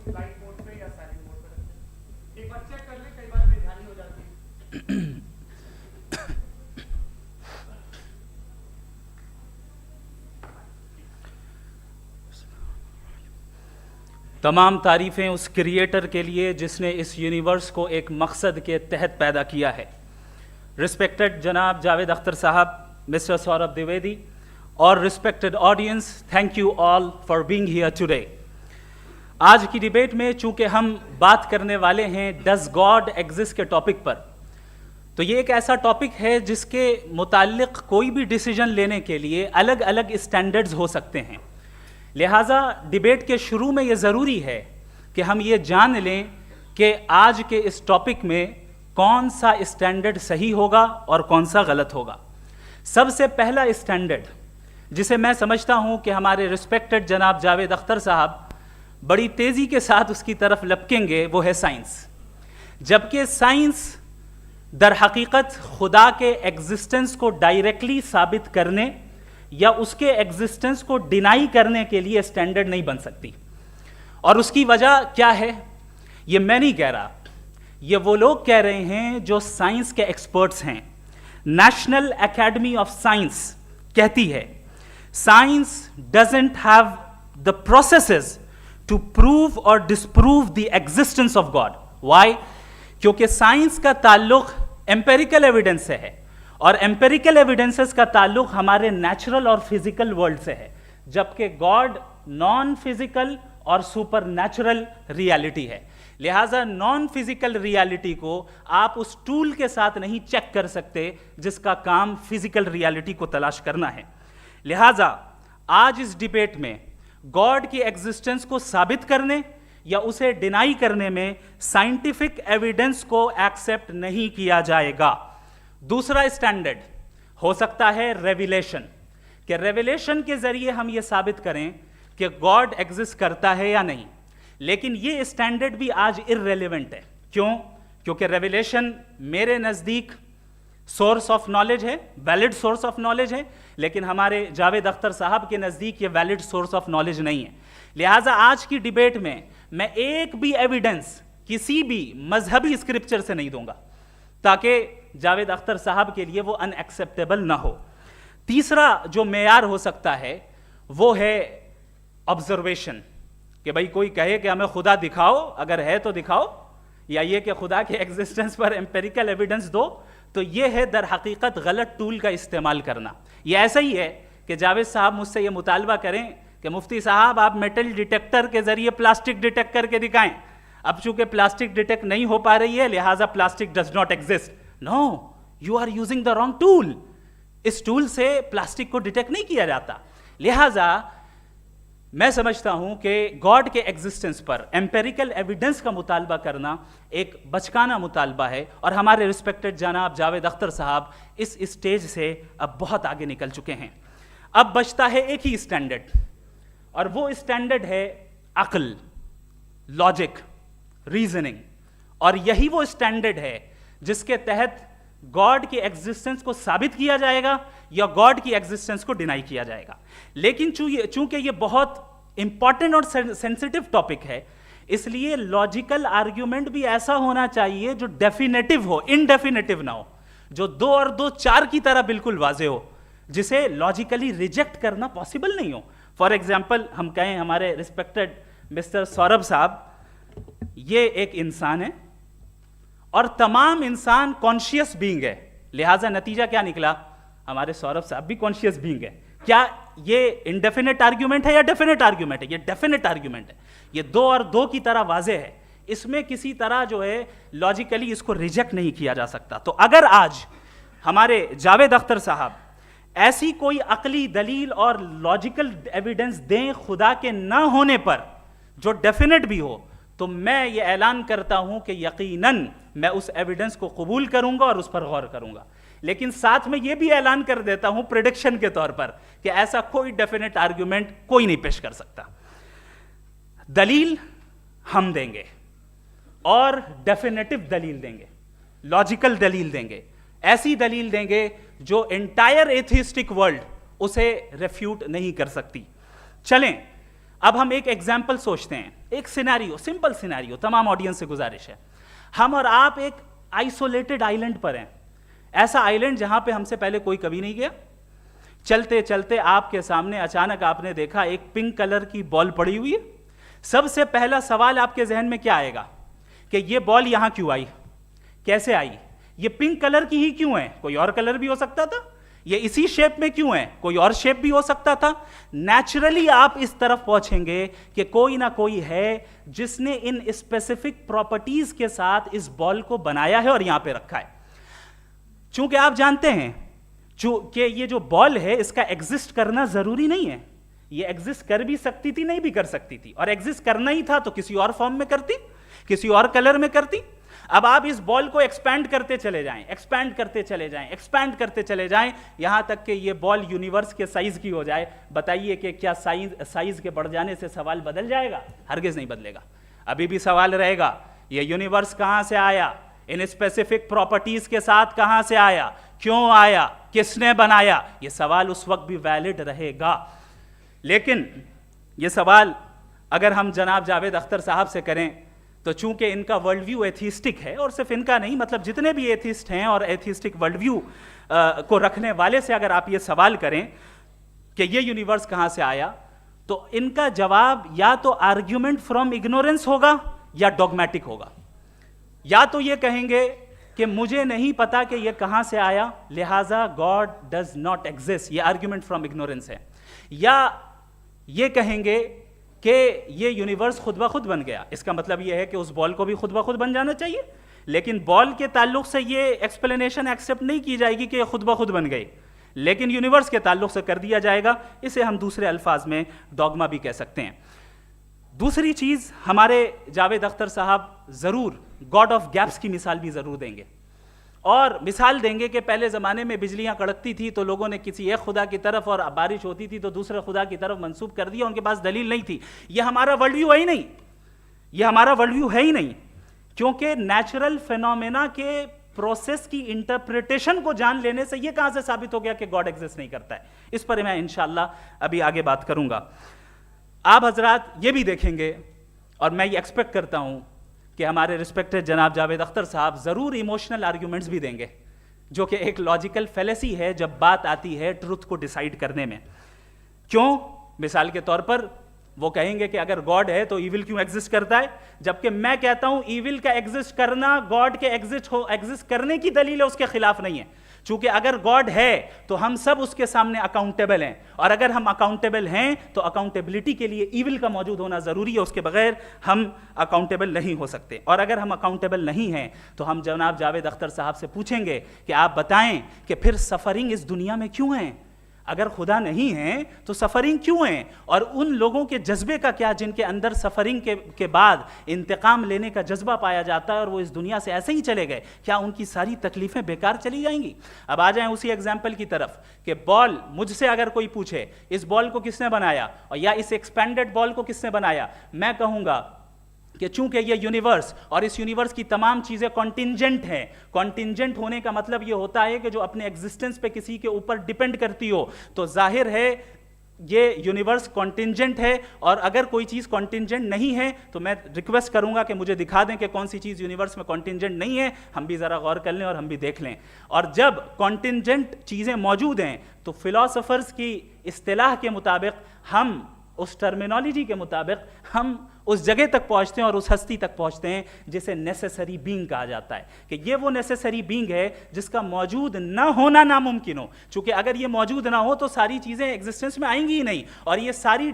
Flight mode पे या silent mode पे रखते हैं। एक बार चेक कर ले, कई बार बेध्यानी हो जाती है। तमाम तारीफ़ें उस क्रिएटर के लिए जिसने इस यूनिवर्स को एक मकसद के तहत पैदा किया है। रिस्पेक्टेड जनाब जावेद अख्तर साहब, मिस्टर सौरभ द्विवेदी और respected audience, thank you all for being here today. आज की डिबेट में चूंकि हम बात करने वाले हैं डज गॉड एग्जिस्ट के टॉपिक पर, तो ये एक ऐसा टॉपिक है जिसके मुताल्लिक कोई भी डिसीजन लेने के लिए अलग अलग स्टैंडर्ड्स हो सकते हैं। लिहाजा डिबेट के शुरू में ये ज़रूरी है कि हम ये जान लें कि आज के इस टॉपिक में कौन सा स्टैंडर्ड सही होगा और कौन सा गलत होगा। सबसे पहला स्टैंडर्ड जिसे मैं समझता हूं कि हमारे रिस्पेक्टेड जनाब जावेद अख्तर साहब बड़ी तेज़ी के साथ उसकी तरफ लपकेंगे, वो है साइंस। जबकि साइंस दर हकीकत खुदा के एग्जिस्टेंस को डायरेक्टली साबित करने या उसके एग्जिस्टेंस को डिनाई करने के लिए स्टैंडर्ड नहीं बन सकती। और उसकी वजह क्या है, ये मैं नहीं कह रहा, ये वो लोग कह रहे हैं जो साइंस के एक्सपर्ट्स हैं। नेशनल एकेडमी ऑफ साइंस कहती है science doesn't have the processes to prove और disprove the existence of God. Why? क्योंकि साइंस का ताल्लुक एम्पेरिकल एविडेंस से है और एम्पेरिकल एविडेंसेस का ताल्लुक हमारे नेचुरल और फिजिकल वर्ल्ड से है, जबकि गॉड नॉन फिजिकल और सुपर नेचुरल रियलिटी है। लिहाजा नॉन फिजिकल रियलिटी को आप उस टूल के साथ नहीं चेक कर सकते जिसका काम फिजिकल रियलिटी को तलाश करना है। लिहाजा आज इस डिबेट में गॉड की एग्जिस्टेंस को साबित करने या उसे डिनाई करने में साइंटिफिक एविडेंस को एक्सेप्ट नहीं किया जाएगा। दूसरा स्टैंडर्ड हो सकता है रेविलेशन, कि रेविलेशन के जरिए हम ये साबित करें कि गॉड एग्जिस्ट करता है या नहीं। लेकिन ये स्टैंडर्ड भी आज इररेलेवेंट है। क्यों? क्योंकि रेविलेशन मेरे नज़दीक सोर्स ऑफ नॉलेज है, वैलिड सोर्स ऑफ नॉलेज है, लेकिन हमारे जावेद अख्तर साहब के नज़दीक ये वैलिड सोर्स ऑफ नॉलेज नहीं है। लिहाजा आज की डिबेट में मैं एक भी एविडेंस किसी भी मजहबी स्क्रिप्चर से नहीं दूंगा ताकि जावेद अख्तर साहब के लिए वो अनएक्सेप्टेबल ना हो। तीसरा जो मेयार हो सकता है वो है ऑब्जर्वेशन, कि भाई कोई कहे कि हमें खुदा दिखाओ, अगर है तो दिखाओ, या ये कि खुदा के एग्जिस्टेंस पर एम्पेरिकल एविडेंस दो। तो ये है दर हकीकत गलत टूल का इस्तेमाल करना। ये ऐसा ही है कि जावेद साहब मुझसे ये मुतालबा करें कि मुफ्ती साहब आप मेटल डिटेक्टर के जरिए प्लास्टिक डिटेक्ट करके दिखाएं। अब चूंकि प्लास्टिक डिटेक्ट नहीं हो पा रही है लिहाजा plastic does not exist. No, you are using the wrong tool. इस टूल से प्लास्टिक को डिटेक्ट नहीं किया जाता। लिहाजा मैं समझता हूं कि गॉड के एग्जिस्टेंस पर एम्पेरिकल एविडेंस का मुतालबा करना एक बचकाना मुतालबा है और हमारे रिस्पेक्टेड जनाब जावेद अख्तर साहब इस स्टेज से अब बहुत आगे निकल चुके हैं। अब बचता है एक ही स्टैंडर्ड, और वो स्टैंडर्ड है अक्ल, लॉजिक, रीजनिंग। और यही वो स्टैंडर्ड है जिसके तहत गॉड की एग्जिस्टेंस को साबित किया जाएगा या गॉड की एग्जिस्टेंस को डिनाई किया जाएगा। लेकिन चूंकि ये बहुत इंपॉर्टेंट और सेंसिटिव टॉपिक है, इसलिए लॉजिकल आर्ग्यूमेंट भी ऐसा होना चाहिए जो डेफिनेटिव हो, इनडेफिनेटिव ना हो, जो 2 और 2 4 की तरह बिल्कुल वाजे हो, जिसे लॉजिकली रिजेक्ट करना पॉसिबल नहीं हो। फॉर एग्जाम्पल हम कहें हमारे रिस्पेक्टेड मिस्टर सौरभ साहब, ये एक इंसान है और तमाम इंसान कॉन्शियस बीइंग है। लिहाजा नतीजा क्या निकला, हमारे सौरभ साहब भी कॉन्शियस बीइंग है। क्या ये इनडेफिनेट आर्ग्यूमेंट है या डेफिनेट आर्ग्यूमेंट है? ये डेफिनेट आर्ग्यूमेंट है। ये 2 और 2 की तरह वाजे है, इसमें किसी तरह जो है लॉजिकली इसको रिजेक्ट नहीं किया जा सकता। तो अगर आज हमारे जावेद अख्तर साहब ऐसी कोई अकली दलील और लॉजिकल एविडेंस दें खुदा के ना होने पर जो डेफिनेट भी हो, तो मैं ये ऐलान करता हूं कि यकीनन मैं उस एविडेंस को कबूल करूंगा और उस पर गौर करूंगा। लेकिन साथ में यह भी ऐलान कर देता हूं प्रेडिक्शन के तौर पर कि ऐसा कोई डेफिनेट आर्ग्यूमेंट कोई नहीं पेश कर सकता। दलील हम देंगे और डेफिनेटिव दलील देंगे, लॉजिकल दलील देंगे, ऐसी दलील देंगे जो एंटायर एथिस्टिक वर्ल्ड उसे रेफ्यूट नहीं कर सकती। चलें अब हम एक एग्जाम्पल सोचते हैं। एक सिनेरियो, सिंपल सिनेरियो, तमाम ऑडियंस से गुजारिश है, हम और आप एक आइसोलेटेड आइलैंड पर हैं, ऐसा आइलैंड जहां पे हमसे पहले कोई कभी नहीं गया। चलते चलते आपके सामने अचानक आपने देखा एक पिंक कलर की बॉल पड़ी हुई है। सबसे पहला सवाल आपके जहन में क्या आएगा कि ये बॉल यहां क्यों आई, कैसे आई, ये पिंक कलर की ही क्यों है, कोई और कलर भी हो सकता था, ये इसी शेप में क्यों है, कोई और शेप भी हो सकता था। नेचुरली आप इस तरफ पहुंचेंगे कि कोई ना कोई है जिसने इन स्पेसिफिक प्रॉपर्टीज के साथ इस बॉल को बनाया है और यहां पे रखा है। चूंकि आप जानते हैं कि ये जो बॉल है इसका एग्जिस्ट करना जरूरी नहीं है, ये एग्जिस्ट कर भी सकती थी, नहीं भी कर सकती थी, और एग्जिस्ट करना ही था तो किसी और फॉर्म में करती, किसी और कलर में करती। अब आप इस बॉल को एक्सपैंड करते चले जाएं, एक्सपैंड करते चले जाएं, एक्सपैंड करते चले जाएं, यहां तक कि ये बॉल यूनिवर्स के साइज की हो जाए। बताइए कि क्या साइज के बढ़ जाने से सवाल बदल जाएगा? हरगिज नहीं बदलेगा। अभी भी सवाल रहेगा, ये यूनिवर्स कहां से आया, इन स्पेसिफिक प्रॉपर्टीज के साथ कहां से आया, क्यों आया, किसने बनाया, ये सवाल उस वक्त भी वैलिड रहेगा। लेकिन ये सवाल अगर हम जनाब जावेद अख्तर साहब से करें तो चूंकि इनका वर्ल्ड व्यू एथिस्टिक है, और सिर्फ इनका नहीं, मतलब जितने भी एथिस्ट हैं और एथिस्टिक वर्ल्ड व्यू को रखने वाले से अगर आप ये सवाल करें कि ये यूनिवर्स कहां से आया, तो इनका जवाब या तो आर्ग्यूमेंट फ्रॉम इग्नोरेंस होगा या डॉगमेटिक होगा। या तो ये कहेंगे कि मुझे नहीं पता कि ये कहां से आया, लिहाजा गॉड डज नॉट एग्जिस्ट, ये आर्ग्यूमेंट फ्रॉम इग्नोरेंस है, या ये कहेंगे कि ये यूनिवर्स खुद ब खुद बन गया। इसका मतलब ये है कि उस बॉल को भी खुद ब खुद बन जाना चाहिए, लेकिन बॉल के ताल्लुक से ये एक्सप्लेनेशन एक्सेप्ट नहीं की जाएगी कि ये खुद ब खुद बन गई, लेकिन यूनिवर्स के ताल्लुक से कर दिया जाएगा। इसे हम दूसरे अल्फाज में डॉगमा भी कह सकते हैं। दूसरी चीज, हमारे जावेद अख्तर साहब जरूर गॉड ऑफ गैप्स की मिसाल भी जरूर देंगे, और मिसाल देंगे कि पहले ज़माने में बिजलियां कड़कती थी तो लोगों ने किसी एक खुदा की तरफ, और बारिश होती थी तो दूसरे खुदा की तरफ मंसूब कर दिया, उनके पास दलील नहीं थी। यह हमारा वर्ल्ड व्यू है ही नहीं, यह हमारा वर्ल्ड व्यू है ही नहीं, क्योंकि नेचुरल फिनोमेना के प्रोसेस की इंटरप्रिटेशन को जान लेने से यह कहां से साबित हो गया कि गॉड एग्जिस्ट नहीं करता है। इस पर मैं इंशाअल्लाह अभी आगे बात करूंगा। आप हजरात ये भी देखेंगे, और मैं ये एक्सपेक्ट करता हूं कि हमारे रिस्पेक्टेड जनाब जावेद अख्तर साहब ज़रूर इमोशनल आर्ग्यूमेंट्स भी देंगे, जो कि एक लॉजिकल फेलेसी है जब बात आती है ट्रुथ को डिसाइड करने में। क्यों? मिसाल के तौर पर वो कहेंगे कि अगर गॉड है तो ईविल क्यों एग्जिस्ट करता है, जबकि मैं कहता हूं ईविल का एग्जिस्ट करना गॉड के एग्जिस्ट करने की दलील है, उसके खिलाफ नहीं है। चूंकि अगर गॉड है तो हम सब उसके सामने अकाउंटेबल हैं, और अगर हम अकाउंटेबल हैं तो अकाउंटेबिलिटी के लिए ईविल का मौजूद होना जरूरी है, उसके बगैर हम अकाउंटेबल नहीं हो सकते। और अगर हम अकाउंटेबल नहीं हैं तो हम जनाब जावेद अख्तर साहब से पूछेंगे कि आप बताएं कि फिर सफरिंग इस दुनिया में क्यों है? अगर खुदा नहीं है तो सफरिंग क्यों है? और उन लोगों के जज्बे का क्या जिनके अंदर सफरिंग के बाद इंतकाम लेने का जज्बा पाया जाता है और वो इस दुनिया से ऐसे ही चले गए, क्या उनकी सारी तकलीफें बेकार चली जाएंगी? अब आ जाएं उसी एग्जाम्पल की तरफ कि बॉल, मुझसे अगर कोई पूछे इस बॉल को किसने बनाया और या इस एक्सपेंडेड बॉल को किसने बनाया, मैं कहूंगा कि चूंकि ये यूनिवर्स और इस यूनिवर्स की तमाम चीजें कॉन्टिंजेंट हैं। कॉन्टिंजेंट होने का मतलब ये होता है कि जो अपने एग्जिस्टेंस पे किसी के ऊपर डिपेंड करती हो, तो जाहिर है ये यूनिवर्स कॉन्टिंजेंट है। और अगर कोई चीज कॉन्टिंजेंट नहीं है तो मैं रिक्वेस्ट करूंगा कि मुझे दिखा दें कि कौन सी चीज यूनिवर्स में कॉन्टिंजेंट नहीं है, हम भी जरा गौर कर लें और हम भी देख लें। और जब कॉन्टिंजेंट चीजें मौजूद हैं तो फिलोसोफर्स की इस्तिलाह के मुताबिक, हम उस टर्मिनोलॉजी के मुताबिक हम उस जगह तक पहुंचते हैं और उस हस्ती तक पहुंचते हैं जिसे नेसेसरी बीइंग कहा जाता है, कि ये वो नेसेसरी बीइंग है जिसका मौजूद ना होना नामुमकिन हो। क्योंकि अगर ये मौजूद ना हो तो सारी चीजें एग्जिस्टेंस में आएंगी ही नहीं, और ये सारी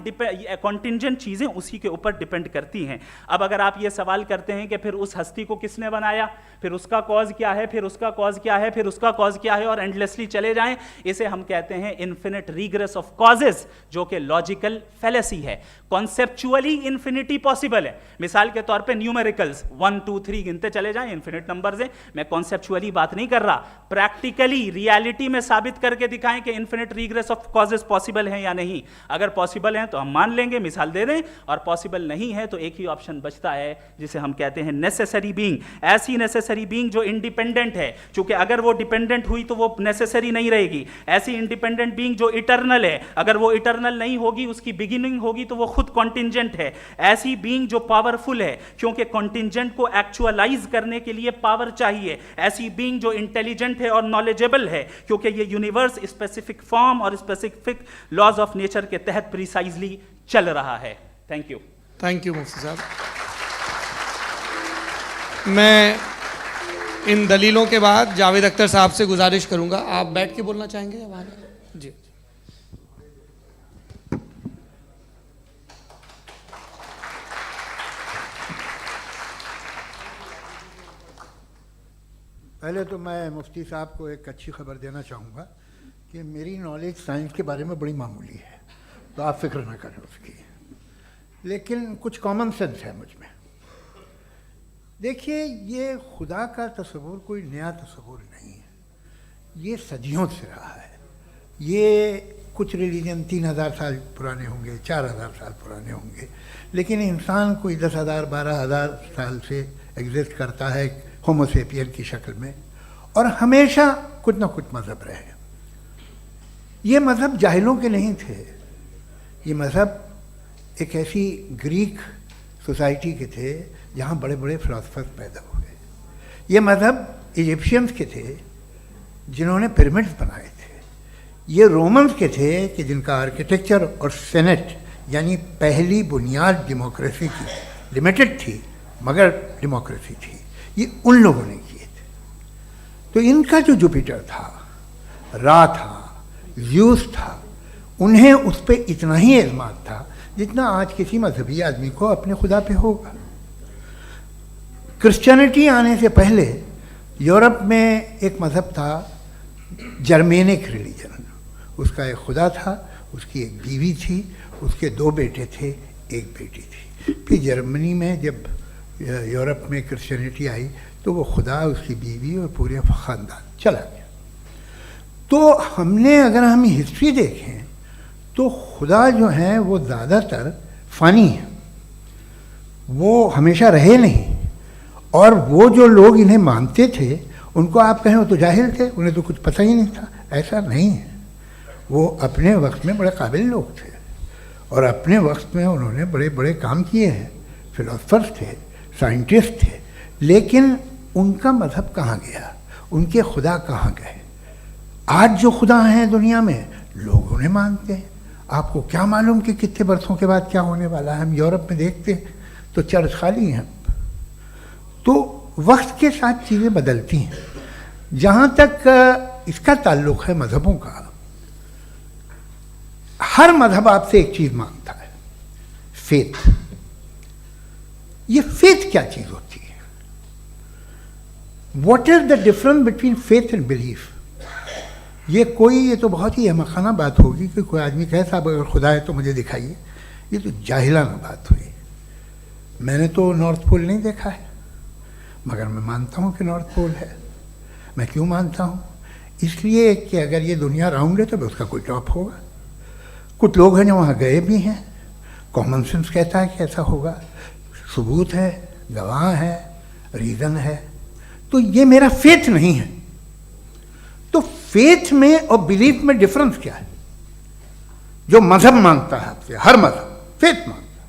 कॉन्टिंजेंट चीजें उसी के ऊपर डिपेंड करती हैं। अब अगर आप ये सवाल करते हैं कि फिर उस हस्ती को किसने बनाया, फिर उसका कॉज क्या है, फिर उसका कॉज क्या है, फिर उसका कॉज क्या है, और एंडलेसली चले जाएं, इसे हम कहते हैं इन्फिनिट रीग्रेस ऑफ कॉजेस, जो कि लॉजिकल फेलेसी है। कॉन्सेप्चुअली इन्फिनिटी पॉसिबल है। मिसाल के तौर पे न्यूमेरिकल्स 1 2 3 गिनते चले जाएं, इन्फिनिट नंबर्स हैं। मैं कॉन्सेप्चुअली बात नहीं कर रहा, प्रैक्टिकली रियलिटी में साबित करके दिखाएं कि infinite regress of causes possible है या नहीं। अगर पॉसिबल है तो हम मान लेंगे, मिसाल दे दें, और पॉसिबल नहीं है तो एक ही ऑप्शन बचता है जिसे हम कहते हैं नेसेसरी बीइंग। ऐसी नेसेसरी बीइंग जो इंडिपेंडेंट है, क्योंकि अगर वो डिपेंडेंट हुई तो वो नेसेसरी नहीं रहेगी। ऐसी इंडिपेंडेंट बीइंग जो इटर्नल है, अगर वो इटर्नल नहीं होगी, उसकी बिगिनिंग होगी तो वो खुद कॉन्टिंजेंट है। ऐसी ऐसी बीइंग जो पावरफुल है, क्योंकि कॉन्टिंजेंट को एक्चुअलाइज करने के लिए पावर चाहिए, ऐसी बीइंग जो इंटेलिजेंट है और नॉलेजेबल है, क्योंकि ये यूनिवर्स स्पेसिफिक फॉर्म और स्पेसिफिक लॉज ऑफ नेचर के तहत प्रिसाइजली चल रहा है। Thank you. थैंक यू मुफ्ती साहब। मैं इन दलीलों के बाद जावेद अख्तर साहब से गुजारिश करूंगा, आप बैठ के बोलना चाहेंगे या वहाँ? जी। पहले तो मैं मुफ्ती साहब को एक अच्छी खबर देना चाहूँगा कि मेरी नॉलेज साइंस के बारे में बड़ी मामूली है, तो आप फिक्र ना करें उसकी, लेकिन कुछ कॉमन सेंस है मुझ में। देखिए, ये खुदा का तस्वुर कोई नया तस्वुर नहीं है, ये सदियों से रहा है। ये कुछ रिलीजन 3000 साल पुराने होंगे, 4000 साल पुराने होंगे, लेकिन इंसान कोई 10,000 12,000 साल से एग्जिस्ट करता है होमो सेपियन की शक्ल में, और हमेशा कुछ ना कुछ मज़हब रहे। ये मज़हब जाहिलों के नहीं थे, ये मज़हब एक ऐसी ग्रीक सोसाइटी के थे जहाँ बड़े बड़े फिलोसफर्स पैदा हुए। ये मज़हब इजिप्शियंस के थे जिन्होंने पिरामिड्स बनाए थे। ये रोमन्स के थे कि जिनका आर्किटेक्चर और सेनेट यानी पहली बुनियाद डेमोक्रेसी की लिमिटेड थी मगर डेमोक्रेसी थी, ये उन लोगों ने किए थे। तो इनका जो जुपिटर था, रा था, ज़्यूस था, उन्हें उस पर इतना ही एतमाद था जितना आज किसी मजहबी आदमी को अपने खुदा पे होगा। क्रिश्चियनिटी आने से पहले यूरोप में एक मज़हब था जर्मेनिक रिलीजन, उसका एक खुदा था, उसकी एक बीवी थी, उसके 2 बेटे थे, एक बेटी थी। फिर जर्मनी में जब यूरोप में क्रिश्चियनिटी आई तो वो खुदा, उसकी बीवी और पूरे ख़ानदान चला गया। तो हमने अगर हम हिस्ट्री देखें तो खुदा जो हैं वो ज़्यादातर फ़ानी है, वो हमेशा रहे नहीं, और वो जो लोग इन्हें मानते थे उनको आप कहें वो तो जाहिल थे, उन्हें तो कुछ पता ही नहीं था। ऐसा नहीं है, वो अपने वक्त में बड़े काबिल लोग थे और अपने वक्त में उन्होंने बड़े बड़े काम किए हैं, फिलोसफर्स थे, साइंटिस्ट थे, लेकिन उनका मज़हब कहाँ गया, उनके खुदा कहाँ गए? आज जो खुदा हैं दुनिया में लोग उन्हें मानते हैं। आपको क्या मालूम कि कितने बरसों के बाद क्या होने वाला है? हम यूरोप में देखते हैं तो चर्च खाली हैं। तो वक्त के साथ चीज़ें बदलती हैं। जहाँ तक इसका ताल्लुक़ है मज़हबों का, हर मज़हब आपसे एक चीज़ मांगता है, फेथ। ये फेथ क्या चीज़ होती है? What is the difference between faith and belief? ये तो बहुत ही अहमकाना बात होगी कि कोई आदमी कहे साहब अगर खुदा है तो मुझे दिखाइए। ये तो जाहिलाना बात हुई। मैंने तो नॉर्थ पोल नहीं देखा है, मगर मैं मानता हूँ कि नॉर्थ पोल है। मैं क्यों मानता हूँ? इसलिए कि अगर ये दुनिया राउंड है तो उसका कोई टॉप होगा। कुछ लोग हैं जो वहाँ गए भी हैं, कॉमन सेंस कहता है कि ऐसा होगा, सबूत है, गवाह है, रीज़न है। तो ये मेरा फेथ नहीं है। तो फेथ में और बिलीफ में डिफरेंस क्या है? जो मज़हब मांगता है आपसे, हर मज़हब फेथ मांगता है।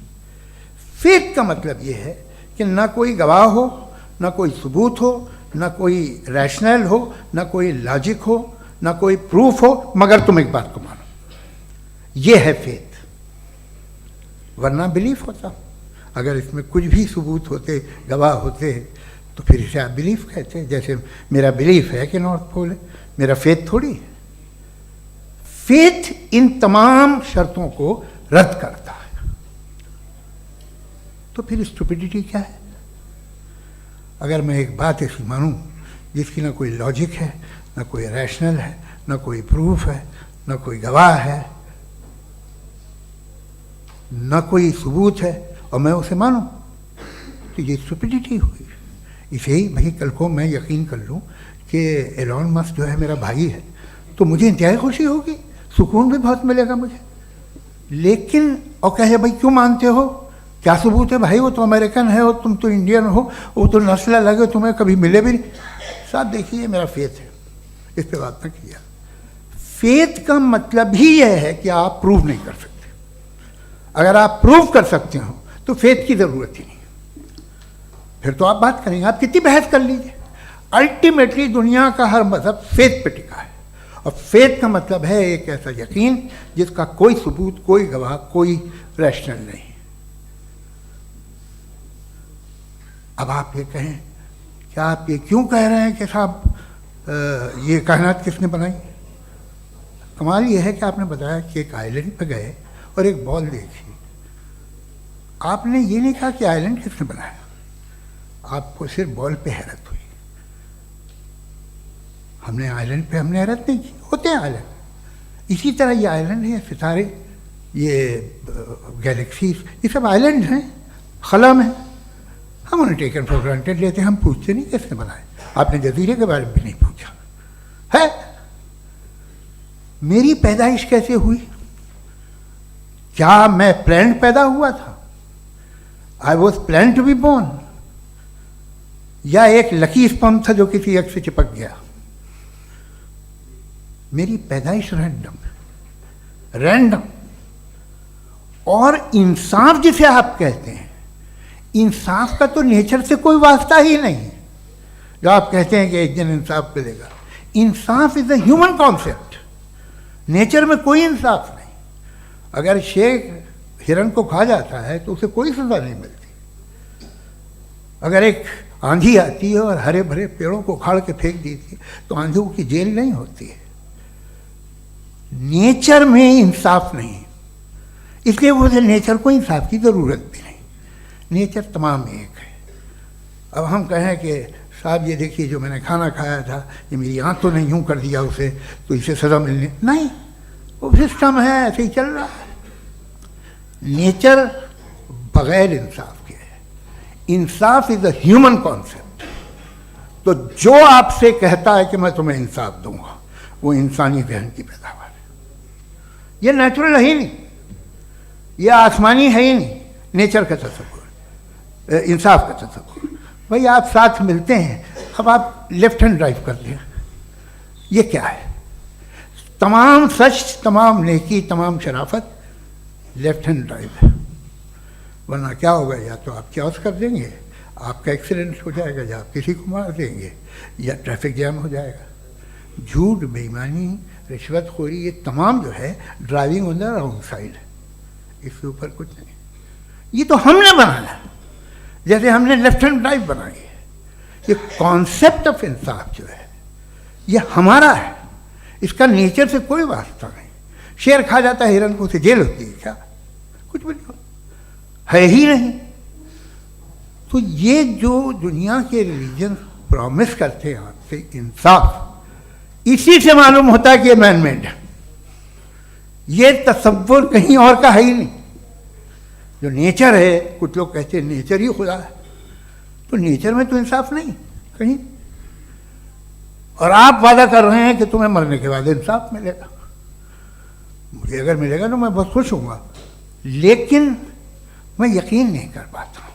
फेथ का मतलब ये है कि ना कोई गवाह हो, ना कोई सबूत हो, ना कोई रैशनल हो, ना कोई लॉजिक हो, ना कोई प्रूफ हो, मगर तुम एक बात को मानो। ये है फेथ। वरना बिलीफ होता। अगर इसमें कुछ भी सबूत होते, गवाह होते, तो फिर इसे आप बिलीफ कहते हैं। जैसे मेरा बिलीफ है कि नॉर्थ पोल है, मेरा फेथ थोड़ी है। फेथ इन तमाम शर्तों को रद्द करता है। तो फिर स्टुपिडिटी क्या है? अगर मैं एक बात ऐसी मानूं जिसकी ना कोई लॉजिक है, ना कोई रैशनल है, ना कोई प्रूफ है, ना कोई गवाह है, ना कोई सबूत है, और मैं उसे मानूं, तो ये स्टुपिडिटी हुई। इसे ही भाई कल को मैं यकीन कर लूँ कि एलॉन मस्क जो है मेरा भाई है, तो मुझे इंतहाई खुशी होगी, सुकून भी बहुत मिलेगा मुझे। लेकिन और कहे भाई क्यों मानते हो, क्या सबूत है? भाई वो तो अमेरिकन है और तुम तो इंडियन हो, वो तो नस्ल अलग है, तुम्हें कभी मिले भी नहीं। साहब देखिए मेरा फेथ है, इस पर बात न किया। फेथ का मतलब ही यह है कि आप प्रूव नहीं कर सकते। अगर आप प्रूव कर सकते हो तो फेथ की ज़रूरत ही नहीं। फिर तो आप बात करेंगे, आप कितनी बहस कर लीजिए, अल्टीमेटली दुनिया का हर मजहब फेथ पे टिका है। और फेथ का मतलब है एक ऐसा यकीन जिसका कोई सबूत, कोई गवाह, कोई रैशनल नहीं। अब आप ये कहें, क्या आप ये क्यों कह रहे हैं कि साहब ये कायनात किसने बनाई? कमाल ये है कि आपने बताया कि एक आइलैंड पे गए और एक बॉल देखी। आपने ये नहीं कहा कि आइलैंड किसने बनाया, आपको सिर्फ बॉल पे हैरत हुई। हमने आइलैंड पे हमने हैरत नहीं की, होते हैं आइलैंड। इसी तरह ये आइलैंड है, सितारे, ये गैलेक्सीज, ये सब आइलैंड हैं, खला में। हम उन्हें टेकन फॉर ग्रांटेड लेते हैं, हम पूछते नहीं किसने बनाए। आपने जजीरे के बारे में भी नहीं पूछा है। मेरी पैदाइश कैसे हुई? क्या मैं प्लान्ड पैदा हुआ था? I was plan to be born, या एक लकी स्पर्म था जो किसी एग से चिपक गया? मेरी पैदाइश रैंडम। और इंसाफ जिसे आप कहते हैं, इंसाफ का तो नेचर से कोई वास्ता ही नहीं। जो आप कहते हैं कि एक दिन इंसाफ मिलेगा, इंसाफ is a human concept, nature में कोई इंसाफ नहीं। अगर शेर हिरन को खा जाता है तो उसे कोई सजा नहीं मिलती। अगर एक आंधी आती है और हरे भरे पेड़ों को उखाड़ के फेंक देती है तो आंधियों की जेल नहीं होती है। नेचर में इंसाफ नहीं, इसलिए मुझे नेचर को इंसाफ की ज़रूरत भी नहीं। नेचर तमाम एक है। अब हम कहें कि साहब ये देखिए जो मैंने खाना खाया था, ये मेरी आँख तो नहीं यूँ कर दिया उसे, तो इसे सज़ा मिलने नहीं, वो सिस्टम है, ऐसे ही चल रहा है। नेचर बग़ैर इंसाफ के है। इंसाफ इज़ अ ह्यूमन कॉन्सेप्ट। तो जो आपसे कहता है कि मैं तुम्हें इंसाफ दूंगा, वो इंसानी जहन की पैदावार है। ये नेचुरल है ही नहीं, ये आसमानी है ही नहीं। नेचर का तसव्वुर, इंसाफ का तसव्वुर। भाई आप साथ मिलते हैं, अब आप लेफ्ट हैंड ड्राइव कर लें, ये क्या है? तमाम सच, तमाम नेकी, तमाम शराफत लेफ्ट हैंड ड्राइव है। वरना क्या होगा, या तो आप क्योस कर देंगे, आपका एक्सीडेंट हो जाएगा, या आप किसी को मार देंगे, या ट्रैफिक जैम हो जाएगा। झूठ, बेईमानी, रिश्वतखोरी, ये तमाम जो है driving on the wrong side, इसके ऊपर कुछ नहीं। ये तो हमने बनाया, जैसे हमने लेफ्ट हैंड ड्राइव बनाई है। ये कॉन्सेप्ट ऑफ इंसाफ जो है ये हमारा है, इसका नेचर से कोई वास्ता नहीं। शेर खा जाता है हिरन को, उसे जेल होती है क्या? कुछ भी नहीं, है ही नहीं। तो ये जो दुनिया के रिलीजन प्रॉमिस करते हैं आपसे इंसाफ, इसी से मालूम होता है कि ये मैन मेड है। ये तसव्वुर कहीं और का है ही नहीं। जो नेचर है, कुछ लोग कहते हैं नेचर ही खुदा है, तो नेचर में तो इंसाफ नहीं कहीं। और आप वादा कर रहे हैं कि तुम्हें मरने के बाद इंसाफ मिलेगा। मुझे अगर मिलेगा तो मैं बहुत खुश हूँगा, लेकिन मैं यकीन नहीं कर पाता हूँ,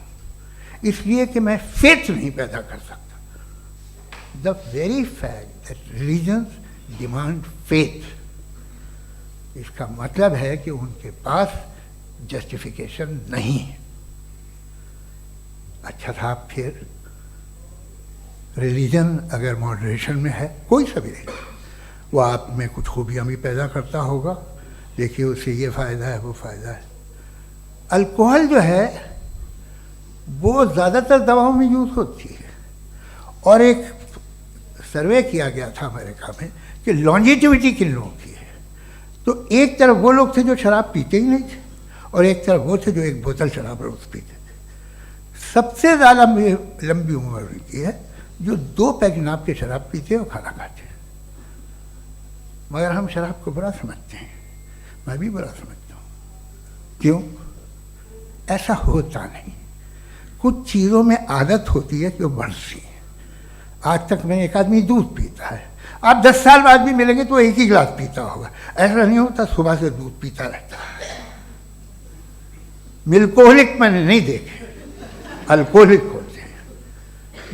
इसलिए कि मैं फेथ नहीं पैदा कर सकता। The very fact that religions demand faith, इसका मतलब है कि उनके पास जस्टिफिकेशन नहीं है। अच्छा साहब, फिर रिलीजन अगर मॉडरेशन में है, कोई सा भी रिलीजन, वो आप में कुछ खूबियाँ भी पैदा करता होगा। देखिए उससे ये फ़ायदा है, वो फ़ायदा है। अल्कोहल जो है वो ज़्यादातर दवाओं में यूज़ होती है, और एक सर्वे किया गया था अमेरिका में कि लॉन्जिटिविटी किन लोगों की है। तो एक तरफ वो लोग थे जो शराब पीते ही नहीं थे, और एक तरफ वो थे जो एक बोतल शराब रोज़ पीते थे। सबसे ज़्यादा लंबी उम्र उनकी है जो 2 पैक नाप के शराब पीते और खाना खाते हैं। मगर हम शराब को बुरा समझते हैं, मैं भी बुरा समझता हूँ। क्यों? ऐसा होता नहीं। कुछ चीज़ों में आदत होती है कि वो बढ़ती है। आज तक में एक आदमी दूध पीता है, आप 10 साल बाद भी मिलेंगे तो एक ही गिलास पीता होगा। ऐसा नहीं होता, सुबह से दूध पीता रहता है। मिल्कोहलिक मैंने नहीं देखे, अल्कोहलिक होते हैं।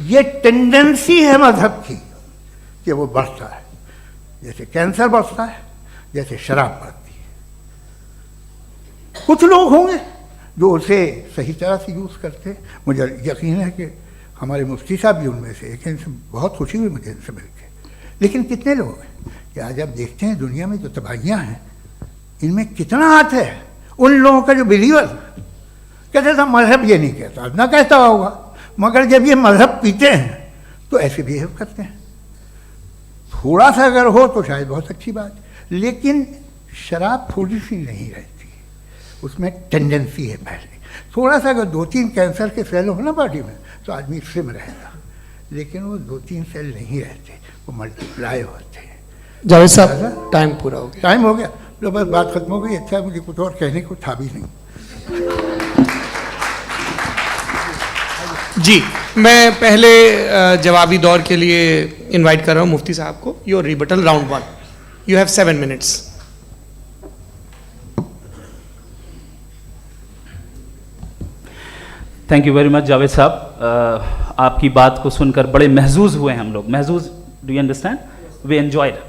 ये टेंडेंसी है मजहब की कि वो बढ़ता है, जैसे कैंसर बढ़ता है, जैसे शराब बढ़ती है। कुछ लोग होंगे जो उसे सही तरह से यूज़ करते। मुझे यकीन है कि हमारे मुफ्ती साहब भी उनमें से एक हैं, इनसे बहुत खुशी हुई मुझे इनसे मिलकर। लेकिन कितने लोग हैं कि आज आप देखते हैं दुनिया में जो तबाहियाँ हैं इनमें कितना हाथ है उन लोगों का जो बिलीवर कहते था मजहब ये नहीं कहता, ना कहता होगा, मगर जब ये मजहब पीते हैं तो ऐसे बिहेव करते हैं। थोड़ा सा अगर हो तो शायद बहुत अच्छी बात, लेकिन शराब थोड़ी सी नहीं रहती, उसमें टेंडेंसी है पहले। थोड़ा सा अगर 2-3 कैंसर के सेल हो ना बॉडी में तो आदमी स्लिम रहेगा, लेकिन वो 2-3 सेल नहीं रहते, वो मल्टीप्लाई होते हैं। जावेद साहब टाइम पूरा हो गया। टाइम हो गया तो बस बात खत्म हो गई। अच्छा, मुझे कुछ और कहने को था भी नहीं। जी, मैं पहले जवाबी दौर के लिए इनवाइट कर रहा हूँ मुफ्ती साहब को। Your rebuttal round 1, you have 7 minutes. Thank you very much Javed साहब, आपकी बात को सुनकर बड़े महजूज हुए हम लोग। महजूज, do you understand? We enjoyed.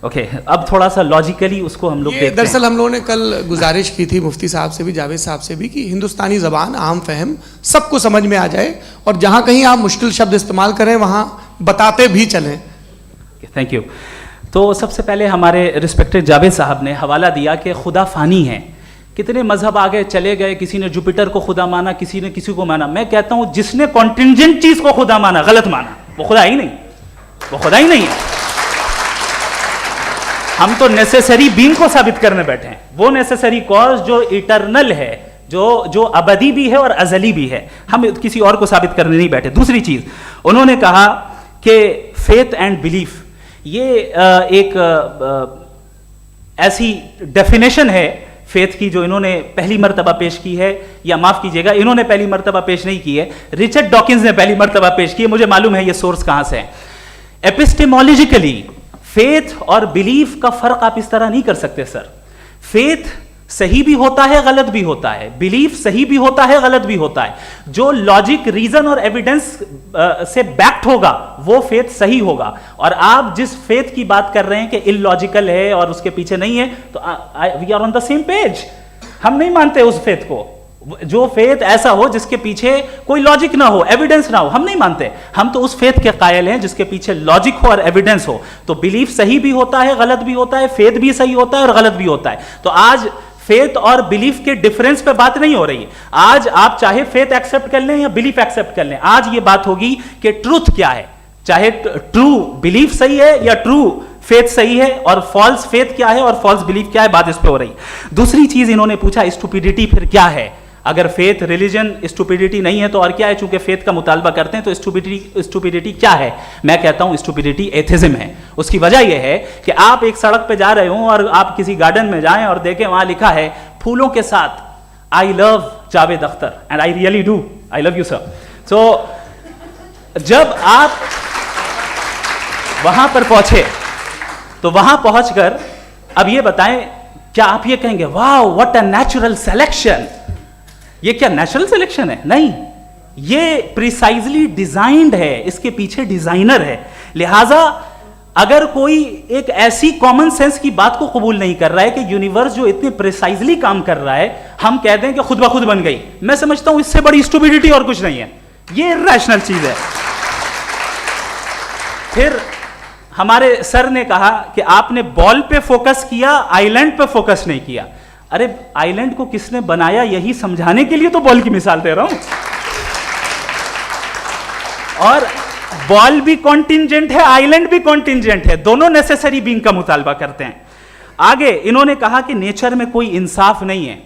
Okay, अब थोड़ा सा लॉजिकली उसको हम लोग देखते हैं। दरअसल हम लोगों ने कल गुजारिश की थी मुफ्ती साहब से भी, जावेद साहब से भी, कि हिंदुस्तानी ज़बान आम फहम सबको समझ में आ जाए और जहाँ कहीं आप मुश्किल शब्द इस्तेमाल करें वहाँ बताते भी चलें। Thank you. तो सबसे पहले हमारे रिस्पेक्टेड जावेद साहब ने हवाला दिया कि खुदा फ़ानी है, कितने मजहब आगे चले गए, किसी ने जुपिटर को खुदा माना, किसी ने किसी को माना। मैं कहता हूँ जिसने कॉन्टिंजेंट चीज़ को खुदा माना, गलत माना, वो खुदा ही नहीं, वो खुदा ही नहीं है। हम तो नेसेसरी बीइंग को साबित करने बैठे हैं, वो नेसेसरी कॉज जो इटरनल है, जो अबदी भी है और अजली भी है। हम किसी और को साबित करने नहीं बैठे। दूसरी चीज उन्होंने कहा कि फेथ एंड बिलीफ, ये एक ऐसी डेफिनेशन है फेथ की जो इन्होंने पहली मर्तबा पेश की है, या माफ कीजिएगा इन्होंने पहली मर्तबा पेश नहीं की है, रिचर्ड डॉकिंस ने पहली मर्तबा पेश की है। मुझे मालूम है ये सोर्स कहां से है। एपिस्टेमोलॉजिकली फेथ और बिलीफ का फर्क आप इस तरह नहीं कर सकते सर। फेथ सही भी होता है, गलत भी होता है, बिलीफ सही भी होता है, गलत भी होता है। जो लॉजिक, रीजन और एविडेंस से बैक्ड होगा वो फेथ सही होगा। और आप जिस फेथ की बात कर रहे हैं कि इलॉजिकल है और उसके पीछे नहीं है, तो we are on the same page. हम नहीं मानते उस फेथ को, जो फेथ ऐसा हो जिसके पीछे कोई लॉजिक ना हो, एविडेंस ना हो, हम नहीं मानते। हम तो उस फेथ के कायल हैं जिसके पीछे लॉजिक हो और एविडेंस हो। तो बिलीफ सही भी होता है, गलत भी होता है, फेथ भी सही होता है और गलत भी होता है। तो आज फेथ और बिलीफ के डिफरेंस पे बात नहीं हो रही। आज आप चाहे फेथ एक्सेप्ट कर लें या बिलीफ एक्सेप्ट कर लें, आज ये बात होगी कि ट्रूथ क्या है, चाहे ट्रू बिलीफ सही है या ट्रू फेथ सही है, और फॉल्स फेथ क्या है और फॉल्स बिलीफ क्या है, बात इस पे हो रही। दूसरी चीज इन्होंने पूछा स्टुपिडिटी फिर क्या है। अगर फेथ रिलीजन स्टुपिडिटी नहीं है तो और क्या है? चूंकि फेथ का मुतालबा करते हैं तो स्टुपिडिटी क्या है? मैं कहता हूं स्टुपिडिटी एथिज्म है। उसकी वजह यह है कि आप एक सड़क पे जा रहे हो और आप किसी गार्डन में जाएं और देखें वहां लिखा है फूलों के साथ I love Javed Akhtar and I really do, I love you sir. So जब आप वहां पर पहुंचे तो वहां पहुंचकर अब ये बताएं, क्या आप ये कहेंगे wow what a natural selection? ये क्या नेचुरल सिलेक्शन है? नहीं, ये प्रिसाइजली डिजाइंड है, इसके पीछे डिजाइनर है। लिहाजा अगर कोई एक ऐसी कॉमन सेंस की बात को कबूल नहीं कर रहा है कि यूनिवर्स जो इतने प्रिसाइजली काम कर रहा है, हम कहते हैं कि खुद ब खुद बन गई, मैं समझता हूं इससे बड़ी स्टुपिडिटी और कुछ नहीं है। ये इरैशनल चीज है। फिर हमारे सर ने कहा कि आपने बॉल पे फोकस किया, आइलैंड पे फोकस नहीं किया। अरे आइलैंड को किसने बनाया यही समझाने के लिए तो बॉल की मिसाल दे रहा हूं। और बॉल भी कॉन्टिंजेंट है, आइलैंड भी कॉन्टिंजेंट है, दोनों नेसेसरी बीइंग का मुतालबा करते हैं। आगे इन्होंने कहा कि नेचर में कोई इंसाफ नहीं है।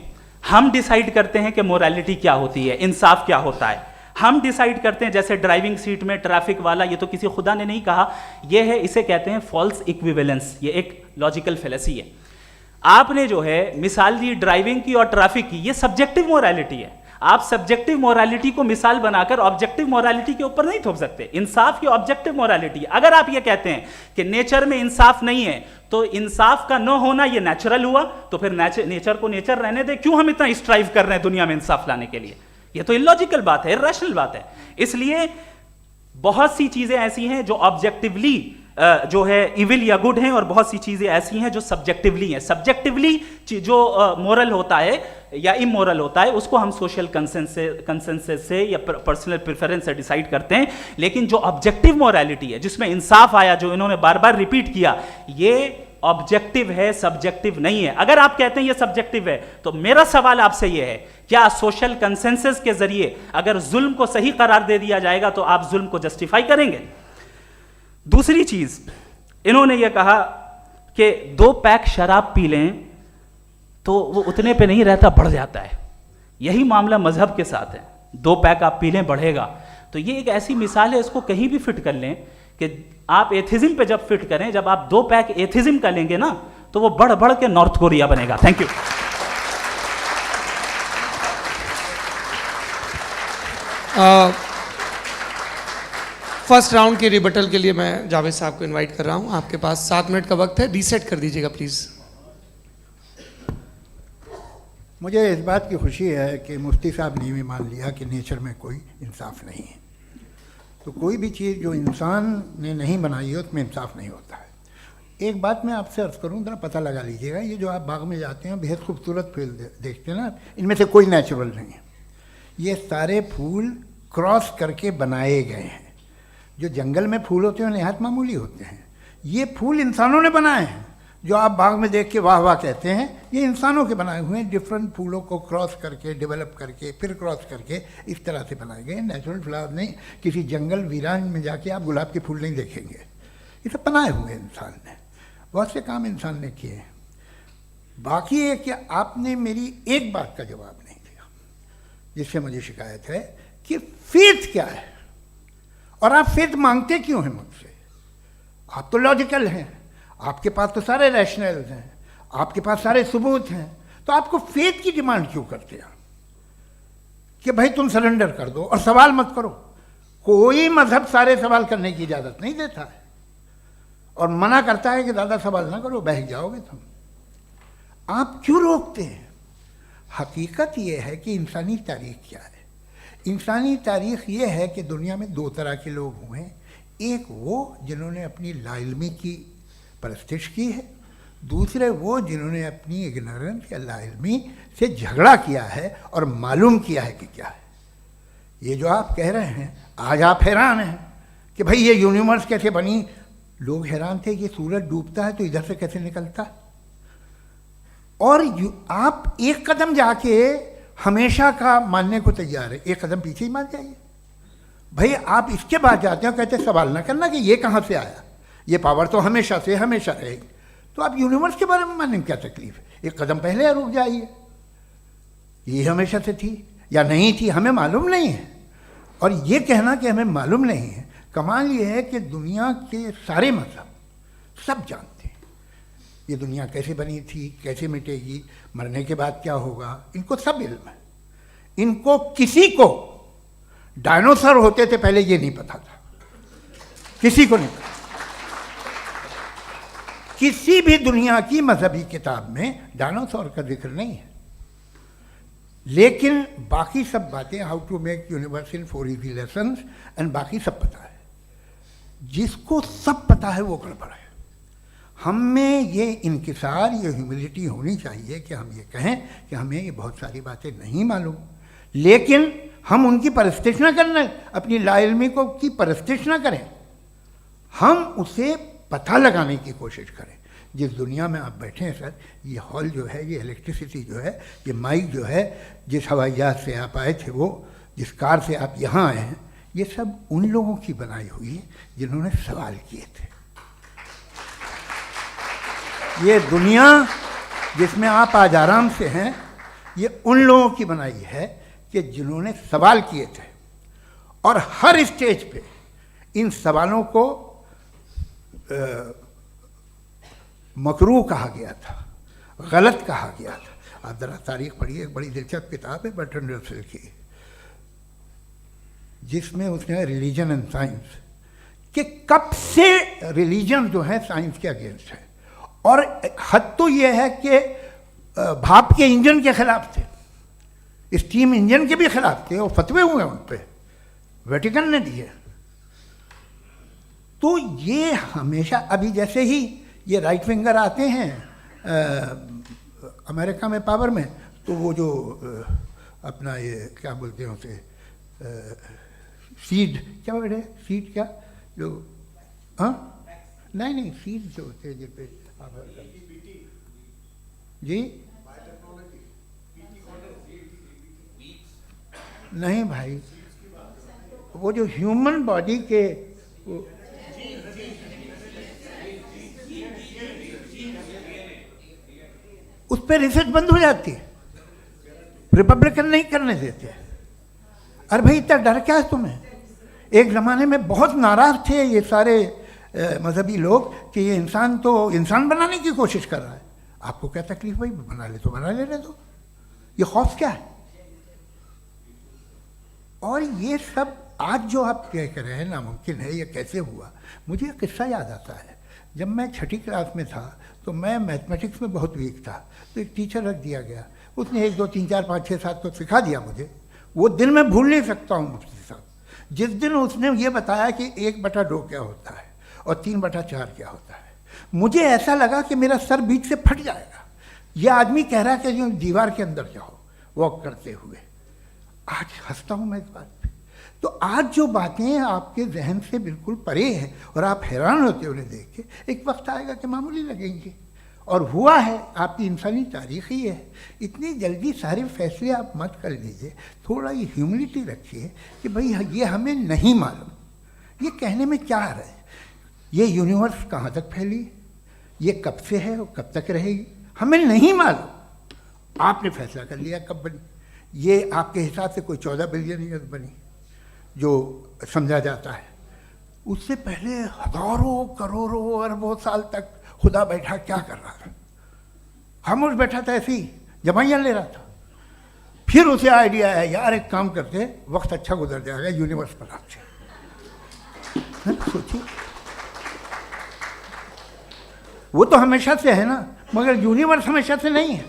हम डिसाइड करते हैं कि मोरालिटी क्या होती है, इंसाफ क्या होता है। हम डिसाइड करते हैं, जैसे ड्राइविंग सीट में ट्रैफिक वाला, ये तो किसी खुदा ने नहीं कहा, ये है, इसे कहते हैं फॉल्स इक्विवेलेंस। ये एक लॉजिकल फेलेसी है। आपने जो है मिसाल दी ड्राइविंग की और ट्रैफिक की, ये सब्जेक्टिव मोरालिटी है। आप सब्जेक्टिव मोरालिटी को मिसाल बनाकर ऑब्जेक्टिव मोरालिटी के ऊपर नहीं थोप सकते। इंसाफ की ऑब्जेक्टिव मोरालिटी। अगर आप ये कहते हैं कि नेचर में इंसाफ नहीं है तो इंसाफ का न होना ये नेचुरल हुआ, तो फिर नेचर को नेचर रहने दे, क्यों हम इतना स्ट्राइव कर रहे हैं दुनिया में इंसाफ लाने के लिए? ये तो इलॉजिकल बात है, इरैशनल बात है। इसलिए बहुत सी चीजें ऐसी हैं जो ऑब्जेक्टिवली जो है इविल या गुड हैं, और बहुत सी चीजें ऐसी हैं जो सब्जेक्टिवली हैं। सब्जेक्टिवली जो मोरल होता है या इमोरल होता है, उसको हम सोशल कंसेंसस से या पर्सनल प्रेफरेंस से डिसाइड करते हैं। लेकिन जो ऑब्जेक्टिव मोरालिटी है, जिसमें इंसाफ आया, जो इन्होंने बार बार रिपीट किया, ये ऑब्जेक्टिव है, सब्जेक्टिव नहीं है। अगर आप कहते हैं ये सब्जेक्टिव है, तो मेरा सवाल आपसे ये है, क्या सोशल कंसेंसस के जरिए अगर जुल्म को सही करार दे दिया जाएगा तो आप जुल्म को जस्टिफाई करेंगे? दूसरी चीज, इन्होंने ये कहा कि 2 पैक शराब पी लें तो वो उतने पे नहीं रहता, बढ़ जाता है। यही मामला मजहब के साथ है, 2 पैक आप पी लें बढ़ेगा। तो ये एक ऐसी मिसाल है, इसको कहीं भी फिट कर लें कि आप एथिज्म पे जब फिट करें, जब आप 2 पैक एथिज्म का लेंगे ना, तो वो बढ़ बढ़ के नॉर्थ कोरिया बनेगा। Thank you. फर्स्ट राउंड के रिबटल के लिए मैं जावेद साहब को इनवाइट कर रहा हूं। आपके पास 7 मिनट का वक्त है, रीसेट कर दीजिएगा प्लीज। मुझे इस बात की खुशी है कि मुफ्ती साहब ने भी मान लिया कि नेचर में कोई इंसाफ नहीं है। तो कोई भी चीज़ जो इंसान ने नहीं बनाई है उसमें इंसाफ नहीं होता है। एक बात मैं आपसे अर्ज़ करूँ, ज़रा पता लगा लीजिएगा, ये जो आप बाग में जाते हैं बेहद खूबसूरत फूल देखते हैं ना, इनमें से कोई नेचुरल नहीं है। ये सारे फूल क्रॉस करके बनाए गए हैं। जो जंगल में फूल होते हैं नहायत मामूली होते हैं, ये फूल इंसानों ने बनाए हैं। जो आप बाग में देख के वाह वाह कहते हैं, ये इंसानों के बनाए हुए हैं। डिफरेंट फूलों को क्रॉस करके, डेवलप करके, फिर क्रॉस करके इस तरह से बनाए गए। नेचुरल फ्लावर नहीं। किसी जंगल वीरान में जाके आप गुलाब के फूल नहीं देखेंगे। ये सब बनाए हुए इंसान ने, बहुत से काम इंसान ने किए हैं। बाकी है कि आपने मेरी एक बात का जवाब नहीं दिया, जिससे मुझे शिकायत है कि फेथ क्या है और आप फेथ मांगते क्यों हैं मुझसे? आप तो लॉजिकल हैं, आपके पास तो सारे रैशनल्स हैं, आपके पास सारे सबूत हैं, तो आपको फेथ की डिमांड क्यों करते हैं कि भाई तुम सरेंडर कर दो और सवाल मत करो? कोई मजहब सारे सवाल करने की इजाज़त नहीं देता है और मना करता है कि ज़्यादा सवाल ना करो, बहक जाओगे तुम। आप क्यों रोकते हैं? हकीकत यह है कि इंसानी तारीख क्या है। इंसानी तारीख ये है कि दुनिया में 2 तरह के लोग हुए हैं। एक वो जिन्होंने अपनी लाइल्मी की परस्तिश की है, दूसरे वो जिन्होंने अपनी इग्नोरेंस या लाइल्मी से झगड़ा किया है और मालूम किया है कि क्या है। ये जो आप कह रहे हैं, आज आप हैरान हैं कि भाई ये यूनिवर्स कैसे बनी। लोग हैरान थे कि सूरज डूबता है तो इधर से कैसे निकलता, और आप एक कदम जाके हमेशा का मानने को तैयार है। एक कदम पीछे ही मान जाइए भाई। आप इसके बाद जाते हो, कहते सवाल ना करना कि ये कहाँ से आया, ये पावर तो हमेशा से हमेशा रहेगी। तो आप यूनिवर्स के बारे में मानने में क्या तकलीफ है? एक कदम पहले रुक जाइए, ये हमेशा से थी या नहीं थी हमें मालूम नहीं है। और ये कहना कि हमें मालूम नहीं है, कमाल ये है कि दुनिया के सारे मजहब सब जानते हैं ये दुनिया कैसे बनी थी, कैसे मिटेगी, मरने के बाद क्या होगा, इनको सब इल्म है। इनको किसी को डायनासोर होते थे पहले ये नहीं पता था, किसी को नहीं पता। किसी भी दुनिया की मजहबी किताब में डायनासोर का जिक्र नहीं है। लेकिन बाकी सब बातें, how to make universe in 4 easy lessons and बाकी सब पता है। जिसको सब पता है वो गड़बड़ है। हम में ये इंकिसार, ये ह्यूमिलिटी होनी चाहिए कि हम ये कहें कि हमें ये बहुत सारी बातें नहीं मालूम, लेकिन हम उनकी परस्तिश ना करें, अपनी लाइल्मी को की परस्तिश ना करें, हम उसे पता लगाने की कोशिश करें। जिस दुनिया में आप बैठे हैं सर, ये हॉल जो है, ये इलेक्ट्रिसिटी जो है, ये माइक जो है, जिस हवाई जहाज से आप आए थे, वो जिस कार से आप यहाँ आए हैं, ये सब उन लोगों की बनाई हुई है जिन्होंने सवाल किए थे। ये दुनिया जिसमें आप आज आराम से हैं, ये उन लोगों की बनाई है कि जिन्होंने सवाल किए थे। और हर स्टेज पे इन सवालों को मकरूह कहा गया था, गलत कहा गया था। आप ज़रा तारीख पढ़िए, एक बड़ी दिलचस्प किताब है बर्ट्रैंड रसेल की, जिसमें उसने रिलीजन एंड साइंस कि कब से रिलीजन जो है साइंस के अगेंस्ट है। और हद तो ये है कि भाप के इंजन के खिलाफ थे, स्टीम इंजन के भी खिलाफ थे, और फतवे हुए उन पर, वेटिकन ने दिए। तो ये हमेशा, अभी जैसे ही ये राइट विंगर आते हैं अमेरिका में पावर में, तो वो जो अपना ये क्या बोलते हैं उसे सीड, क्या वर्ड है सीड, क्या जो, हाँ नहीं सीड जो होते हैं जिन पे जी नहीं भाई, वो जो ह्यूमन बॉडी के उस पर रिसर्च बंद हो जाती है, रिपब्लिकन नहीं करने देते। अरे भाई इतना डर क्या है तुम्हें? एक ज़माने में बहुत नाराज़ थे ये सारे मजहबी लोग कि ये इंसान तो इंसान बनाने की कोशिश कर रहा है। आपको क्या तकलीफ भाई, बना ले तो बना लेने दो, ये खौफ क्या है? और ये सब आज जो आप कह रहे हैं नामुमकिन है, ये कैसे हुआ? मुझे एक किस्सा याद आता है। जब मैं छठी क्लास में था तो मैं मैथमेटिक्स में बहुत वीक था, तो एक टीचर रख दिया गया, उसने 1 2 3 4 5 6 7 तो सिखा दिया मुझे। वो दिन मैं भूल नहीं सकता हूँ मुफ्ती साहब, जिस दिन उसने ये बताया कि 1/2 क्या होता है और 3/4 क्या होता है, मुझे ऐसा लगा कि मेरा सर बीच से फट जाएगा। यह आदमी कह रहा है कि जो दीवार के अंदर जाओ वॉक करते हुए। आज हंसता हूँ मैं इस बात पे। तो आज जो बातें आपके जहन से बिल्कुल परे हैं और आप हैरान होते हो उन्हें देख के, एक वक्त आएगा कि मामूली लगेंगे। और हुआ है, आपकी इंसानी तारीख ही है। इतनी जल्दी सारे फैसले आप मत कर लीजिए, थोड़ा ये ह्यूमिलिटी रखिए कि भाई ये हमें नहीं मालूम। ये कहने में क्या आ रहा है? ये यूनिवर्स कहाँ तक फैली, ये कब से है और कब तक रहेगी, हमें नहीं मालूम। आपने फैसला कर लिया कब बनी। ये आपके हिसाब से कोई 14 बिलियन ईयर बनी जो समझा जाता है। उससे पहले हजारों करोड़ों अरबों साल तक खुदा बैठा क्या कर रहा था? खामोश बैठा था, ऐसे ही जमाइयाँ ले रहा था। फिर उसे आइडिया है, यार एक काम करते, वक्त अच्छा गुजर जाएगा, यूनिवर्स बनाते। सोचिए, वो तो हमेशा से है ना, मगर यूनिवर्स हमेशा से नहीं है,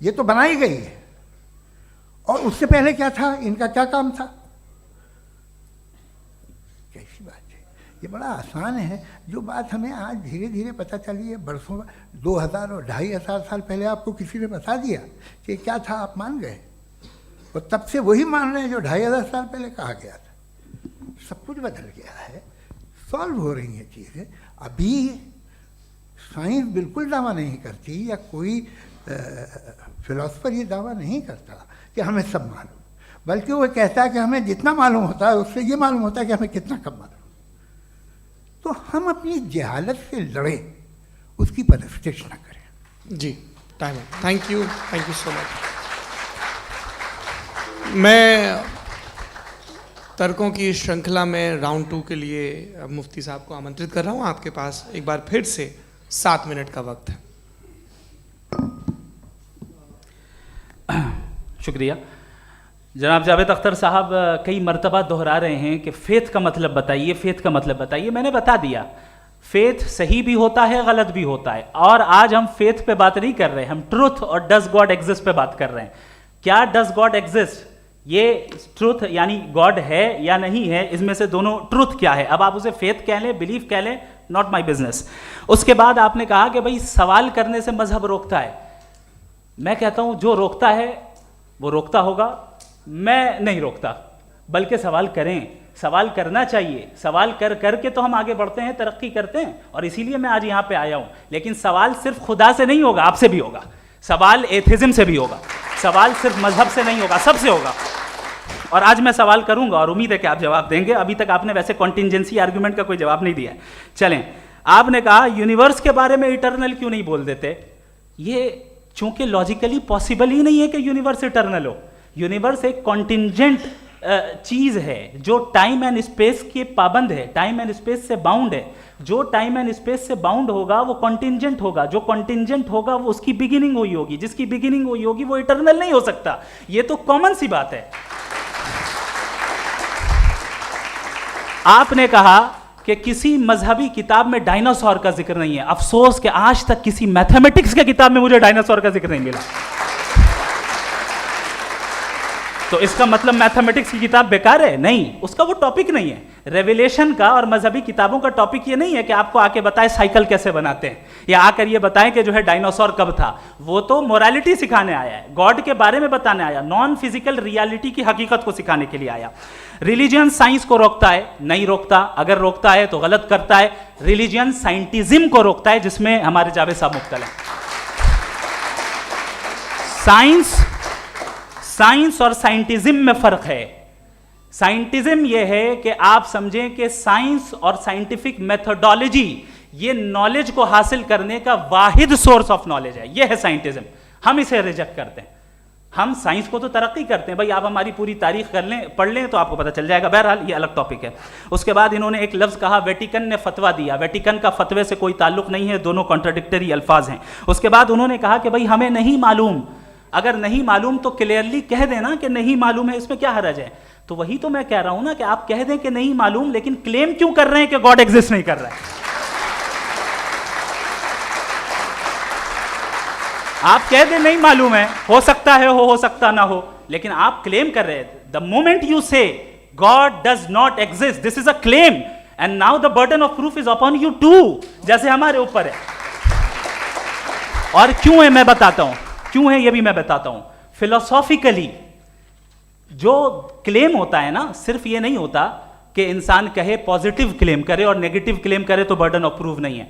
ये तो बनाई गई है। और उससे पहले क्या था, इनका क्या काम था? कैसी बात है, ये बड़ा आसान है। जो बात हमें आज धीरे धीरे पता चली है, बरसों 2000 और 2500 साल पहले आपको किसी ने बता दिया कि क्या था, आप मान गए, और तब से वही मान रहे हैं जो 2500 साल पहले कहा गया था। सब कुछ बदल गया है, सॉल्व हो रही हैं चीज़ें। अभी साइंस बिल्कुल दावा नहीं करती, या कोई फिलोसफर ये दावा नहीं करता कि हमें सब मालूम, बल्कि वो कहता है कि हमें जितना मालूम होता है उससे ये मालूम होता है कि हमें कितना कम मालूम। तो हम अपनी जहालत से लड़े, उसकी परस्तिश न करें। जी, टाइम है। Thank you so much. मैं तर्कों की श्रृंखला में राउंड 2 के लिए मुफ्ती साहब को आमंत्रित कर रहा हूँ। आपके पास एक बार फिर से 7 मिनट का वक्त है। शुक्रिया। जनाब जावेद अख्तर साहब कई मरतबा दोहरा रहे हैं कि फ़ेथ का मतलब बताइए, फ़ेथ का मतलब बताइए। मैंने बता दिया, फ़ेथ सही भी होता है, गलत भी होता है। और आज हम फ़ेथ पे बात नहीं कर रहे, हम ट्रुथ और डज गॉड एग्जिस्ट पे बात कर रहे हैं। क्या डज गॉड एग्जिस्ट, ये ट्रुथ यानी गॉड है या नहीं है, इसमें से दोनों ट्रुथ क्या है। अब आप उसे फेथ कह लें, बिलीफ कह लें, नॉट माई बिजनेस। उसके बाद आपने कहा कि भाई सवाल करने से मजहब रोकता है। मैं कहता हूं जो रोकता है वो रोकता होगा, मैं नहीं रोकता, बल्कि सवाल करें, सवाल करना चाहिए। सवाल कर करके तो हम आगे बढ़ते हैं, तरक्की करते हैं, और इसीलिए मैं आज यहाँ पे आया हूँ। लेकिन सवाल सिर्फ खुदा से नहीं होगा, आपसे भी होगा। सवाल एथिज्म से भी होगा, सवाल सिर्फ मजहब से नहीं होगा, सबसे होगा। और आज मैं सवाल करूंगा और उम्मीद है कि आप जवाब देंगे। अभी तक आपने वैसे कॉन्टिंजेंसी आर्गुमेंट का कोई जवाब नहीं दिया है। चलें, आपने कहा यूनिवर्स के बारे में इटर्नल क्यों नहीं बोल देते। ये चूंकि लॉजिकली पॉसिबल ही नहीं है कि यूनिवर्स इटर्नल हो। यूनिवर्स एक कॉन्टिंजेंट चीज है जो टाइम एंड स्पेस के पाबंद है, टाइम एंड स्पेस से बाउंड है। जो टाइम एंड स्पेस से बाउंड होगा वो कॉन्टिंजेंट होगा, जो कॉन्टिंजेंट होगा वो उसकी बिगिनिंग हुई होगी, जिसकी बिगिनिंग हुई होगी वो इटर्नल नहीं हो सकता। ये तो कॉमन सी बात है। आपने कहा कि किसी मजहबी किताब में डायनासोर का जिक्र नहीं है। अफसोस कि आज तक किसी मैथमेटिक्स की किताब में मुझे डायनासोर का जिक्र नहीं मिला। तो इसका मतलब मैथमेटिक्स की किताब बेकार है? नहीं, उसका वो टॉपिक नहीं है। रेवलेशन का और मजहबी किताबों का टॉपिक ये नहीं है कि आपको आके बताए साइकिल कैसे बनाते हैं, या आकर ये बताएं कि जो है डायनासोर कब था। वो तो मोरालिटी सिखाने आया है, गॉड के बारे में बताने आया, नॉन फिजिकल रियलिटी की हकीकत को सिखाने के लिए आया। रिलीजियन साइंस को रोकता है? नहीं रोकता, अगर रोकता है तो गलत करता है। रिलीजियन साइंटिज्म को रोकता है, जिसमें हमारे जावेद साहब मुब्तला हैं। साइंस और साइंटिज्म में फर्क है। साइंटिज्म यह है कि आप समझें कि साइंस और साइंटिफिक मेथोडोलॉजी ये नॉलेज को हासिल करने का वाहिद सोर्स ऑफ नॉलेज है, यह है साइंटिज्म। हम इसे रिजेक्ट करते हैं। हम साइंस को तो तरक्की करते हैं, भाई आप हमारी पूरी तारीख कर लें, पढ़ लें तो आपको पता चल जाएगा। बहरहाल ये अलग टॉपिक है। उसके बाद इन्होंने एक लफ्ज़ कहा, वेटिकन ने फतवा दिया। वेटिकन का फतवे से कोई ताल्लुक नहीं है, दोनों कॉन्ट्राडिक्टरी अल्फाज हैं। उसके बाद उन्होंने कहा कि भाई हमें नहीं मालूम, अगर नहीं मालूम तो क्लियरली कह देना कि नहीं मालूम है, इसमें क्या हरज है। तो वही तो मैं कह रहा हूं ना कि आप कह दें कि नहीं मालूम, लेकिन क्लेम क्यों कर रहे हैं कि गॉड एग्जिस्ट नहीं कर रहा है। आप कह दें नहीं मालूम है, हो सकता है हो सकता ना हो, लेकिन आप क्लेम कर रहे हैं। The moment you say God does not exist, this is a claim, and now the burden of proof is upon you too, जैसे हमारे ऊपर है। और क्यों है मैं बताता हूं, क्यों है ये भी मैं बताता हूं। फिलोसॉफिकली जो क्लेम होता है ना, सिर्फ ये नहीं होता कि इंसान कहे पॉजिटिव क्लेम करे और नेगेटिव क्लेम करे तो बर्डन ऑफ प्रूफ नहीं है।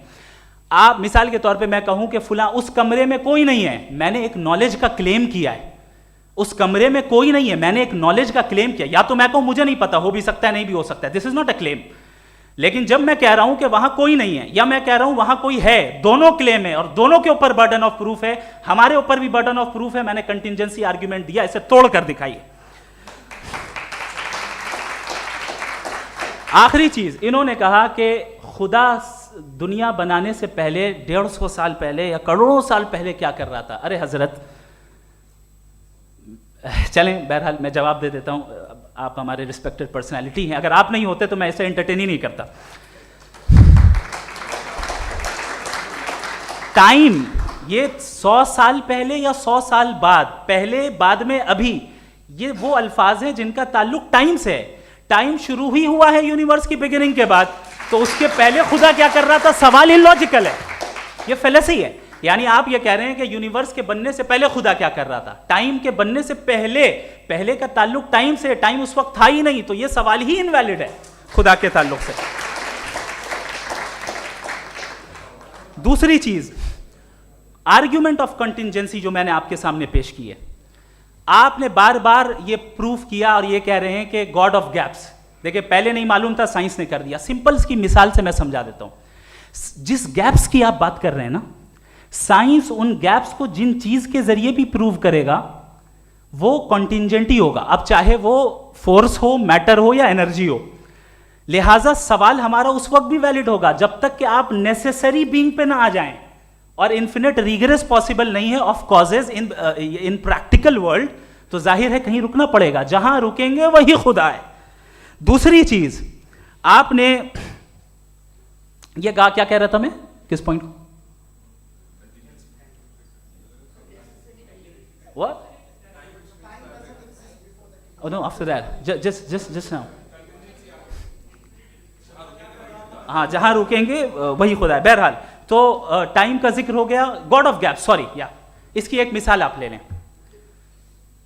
आप मिसाल के तौर पे मैं कहूं कि फुला उस कमरे में कोई नहीं है, मैंने एक नॉलेज का क्लेम किया है। उस कमरे में कोई नहीं है, मैंने एक नॉलेज का क्लेम किया। या तो मैं कहूं मुझे नहीं पता, हो भी सकता है नहीं भी हो सकता है, this is not a claim. लेकिन जब मैं कह रहा हूं कि वहां कोई नहीं है, या मैं कह रहा हूं वहां कोई है, दोनों क्लेम है और दोनों के ऊपर बर्डन ऑफ प्रूफ है। हमारे ऊपर भी बर्डन ऑफ प्रूफ है, मैंने कंटिजेंसी आर्ग्यूमेंट दिया, इसे तोड़कर दिखाइए। आखिरी चीज, इन्होंने कहा कि खुदा दुनिया बनाने से पहले 150 साल पहले या करोड़ों साल पहले क्या कर रहा था। अरे हजरत, चलें बहरहाल मैं जवाब दे देता हूं, आप हमारे रिस्पेक्टेड पर्सनालिटी हैं, अगर आप नहीं होते तो मैं इसे एंटरटेन ही नहीं करता। टाइम, ये 100 साल पहले या 100 साल बाद, पहले बाद में अभी, ये वो अल्फाज हैं जिनका ताल्लुक टाइम से है। टाइम शुरू ही हुआ है यूनिवर्स की बिगिनिंग के बाद, तो उसके पहले खुदा क्या कर रहा था? सवाल इलॉजिकल है, ये फेलेसी है। यानी आप ये कह रहे हैं कि यूनिवर्स के बनने से पहले खुदा क्या कर रहा था? टाइम के बनने से पहले, पहले का ताल्लुक टाइम से, टाइम उस वक्त था ही नहीं, तो ये सवाल ही इनवैलिड है खुदा के ताल्लुक से। दूसरी चीज, आर्ग्यूमेंट ऑफ कंटिजेंसी जो मैंने आपके सामने पेश की है, आपने बार बार ये प्रूफ किया और ये कह रहे हैं कि गॉड ऑफ गैप्स। देखिए, पहले नहीं मालूम था, साइंस ने कर दिया। सिंपल्स की मिसाल से मैं समझा देता हूं। जिस गैप्स की आप बात कर रहे हैं ना, साइंस उन गैप्स को जिन चीज के जरिए भी प्रूव करेगा वो कॉन्टिंजेंट ही होगा, अब चाहे वो फोर्स हो, मैटर हो या एनर्जी हो। लिहाजा सवाल हमारा उस वक्त भी वैलिड होगा जब तक कि आप नेसेसरी बीइंग पे ना आ जाएं, और इन्फिनिट रिग्रेस पॉसिबल नहीं है of causes in practical world, तो जाहिर है कहीं रुकना पड़ेगा, जहां रुकेंगे वही खुदा है। दूसरी चीज, आपने ये कहा, क्या कह रहा था मैं, किस पॉइंट को? What? Oh no, after that. Just now. हाँ, जहां रुकेंगे वही खुदा है। बहरहाल, तो टाइम का जिक्र हो गया, गॉड ऑफ गैप, सॉरी, या इसकी एक मिसाल आप ले लें।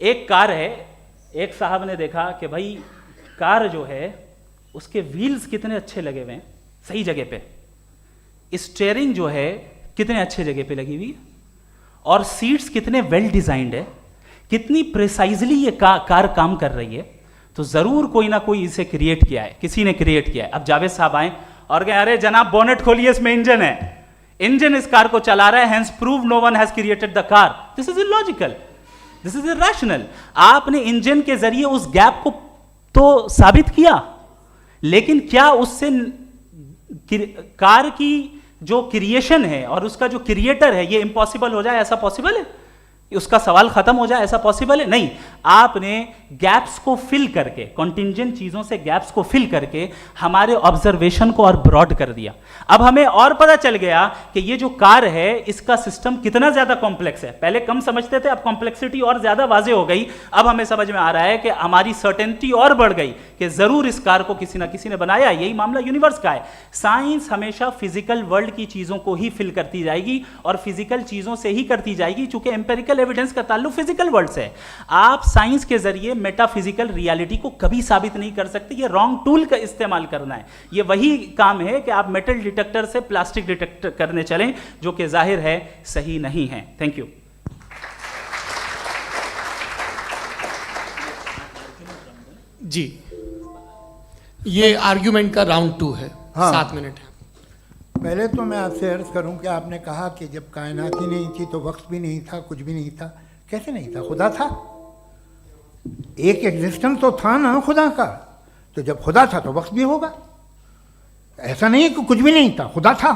एक कार है, एक साहब ने देखा कि भाई कार जो है उसके व्हील्स कितने अच्छे लगे हुए हैं, सही जगह पे, स्टीयरिंग जो है कितने अच्छे जगह पे लगी हुई है, और सीट्स कितने वेल डिजाइंड है, कितनी प्रिसाइजली ये कार काम कर रही है, तो जरूर कोई ना कोई इसे क्रिएट किया है, किसी ने क्रिएट किया है। अब जावेद साहब आए और कहे, अरे जनाब बोनेट खोलिए, इसमें इंजन है, इंजन इस कार को चला रहा है, hence prove no one has created the car. This is illogical, this is irrational. आपने इंजन के जरिए उस गैप को तो साबित किया, लेकिन क्या उससे कार की जो क्रिएशन है और उसका जो क्रिएटर है ये इम्पॉसिबल हो जाए? ऐसा पॉसिबल है? उसका सवाल खत्म हो जाए, ऐसा पॉसिबल है? नहीं। आपने गैप्स को फिल करके, कॉन्टिंजेंट चीज़ों से गैप्स को फिल करके हमारे ऑब्जर्वेशन को और ब्रॉड कर दिया। अब हमें और पता चल गया कि ये जो कार है इसका सिस्टम कितना ज़्यादा कॉम्प्लेक्स है। पहले कम समझते थे, अब कॉम्प्लेक्सिटी और ज़्यादा वाजे हो गई। अब हमें समझ में आ रहा है कि हमारी सर्टेनिटी और बढ़ गई कि ज़रूर इस कार को किसी ना किसी ने बनाया। यही मामला यूनिवर्स का है। साइंस हमेशा फिजिकल वर्ल्ड की चीज़ों को ही फिल करती जाएगी और फिजिकल चीज़ों से ही करती जाएगी, चूंकि एम्पेरिकल एविडेंस का ताल्लुक फिजिकल वर्ल्ड से है। आप साइंस के जरिए मेटाफिजिकल रियलिटी को कभी साबित नहीं कर सकते। ये रॉन्ग टूल का इस्तेमाल करना है। ये वही काम है कि आप मेटल डिटेक्टर से प्लास्टिक डिटेक्टर करने चलें, जो कि जाहिर है सही नहीं है। Thank you. जी, ये आर्ग्यूमेंट का राउंड 2 है। हाँ। 7 मिनट है। पहले तो मैं आपसे अर्ज करूं कि आपने कहा कि जब कायनात ही नहीं थी तो वक्त भी नहीं था, कुछ भी नहीं था। कैसे नहीं था? खुदा था। एक एग्जिस्टेंस तो था ना खुदा का। तो जब खुदा था तो वक्त भी होगा। ऐसा नहीं है कि कुछ भी नहीं था, खुदा था।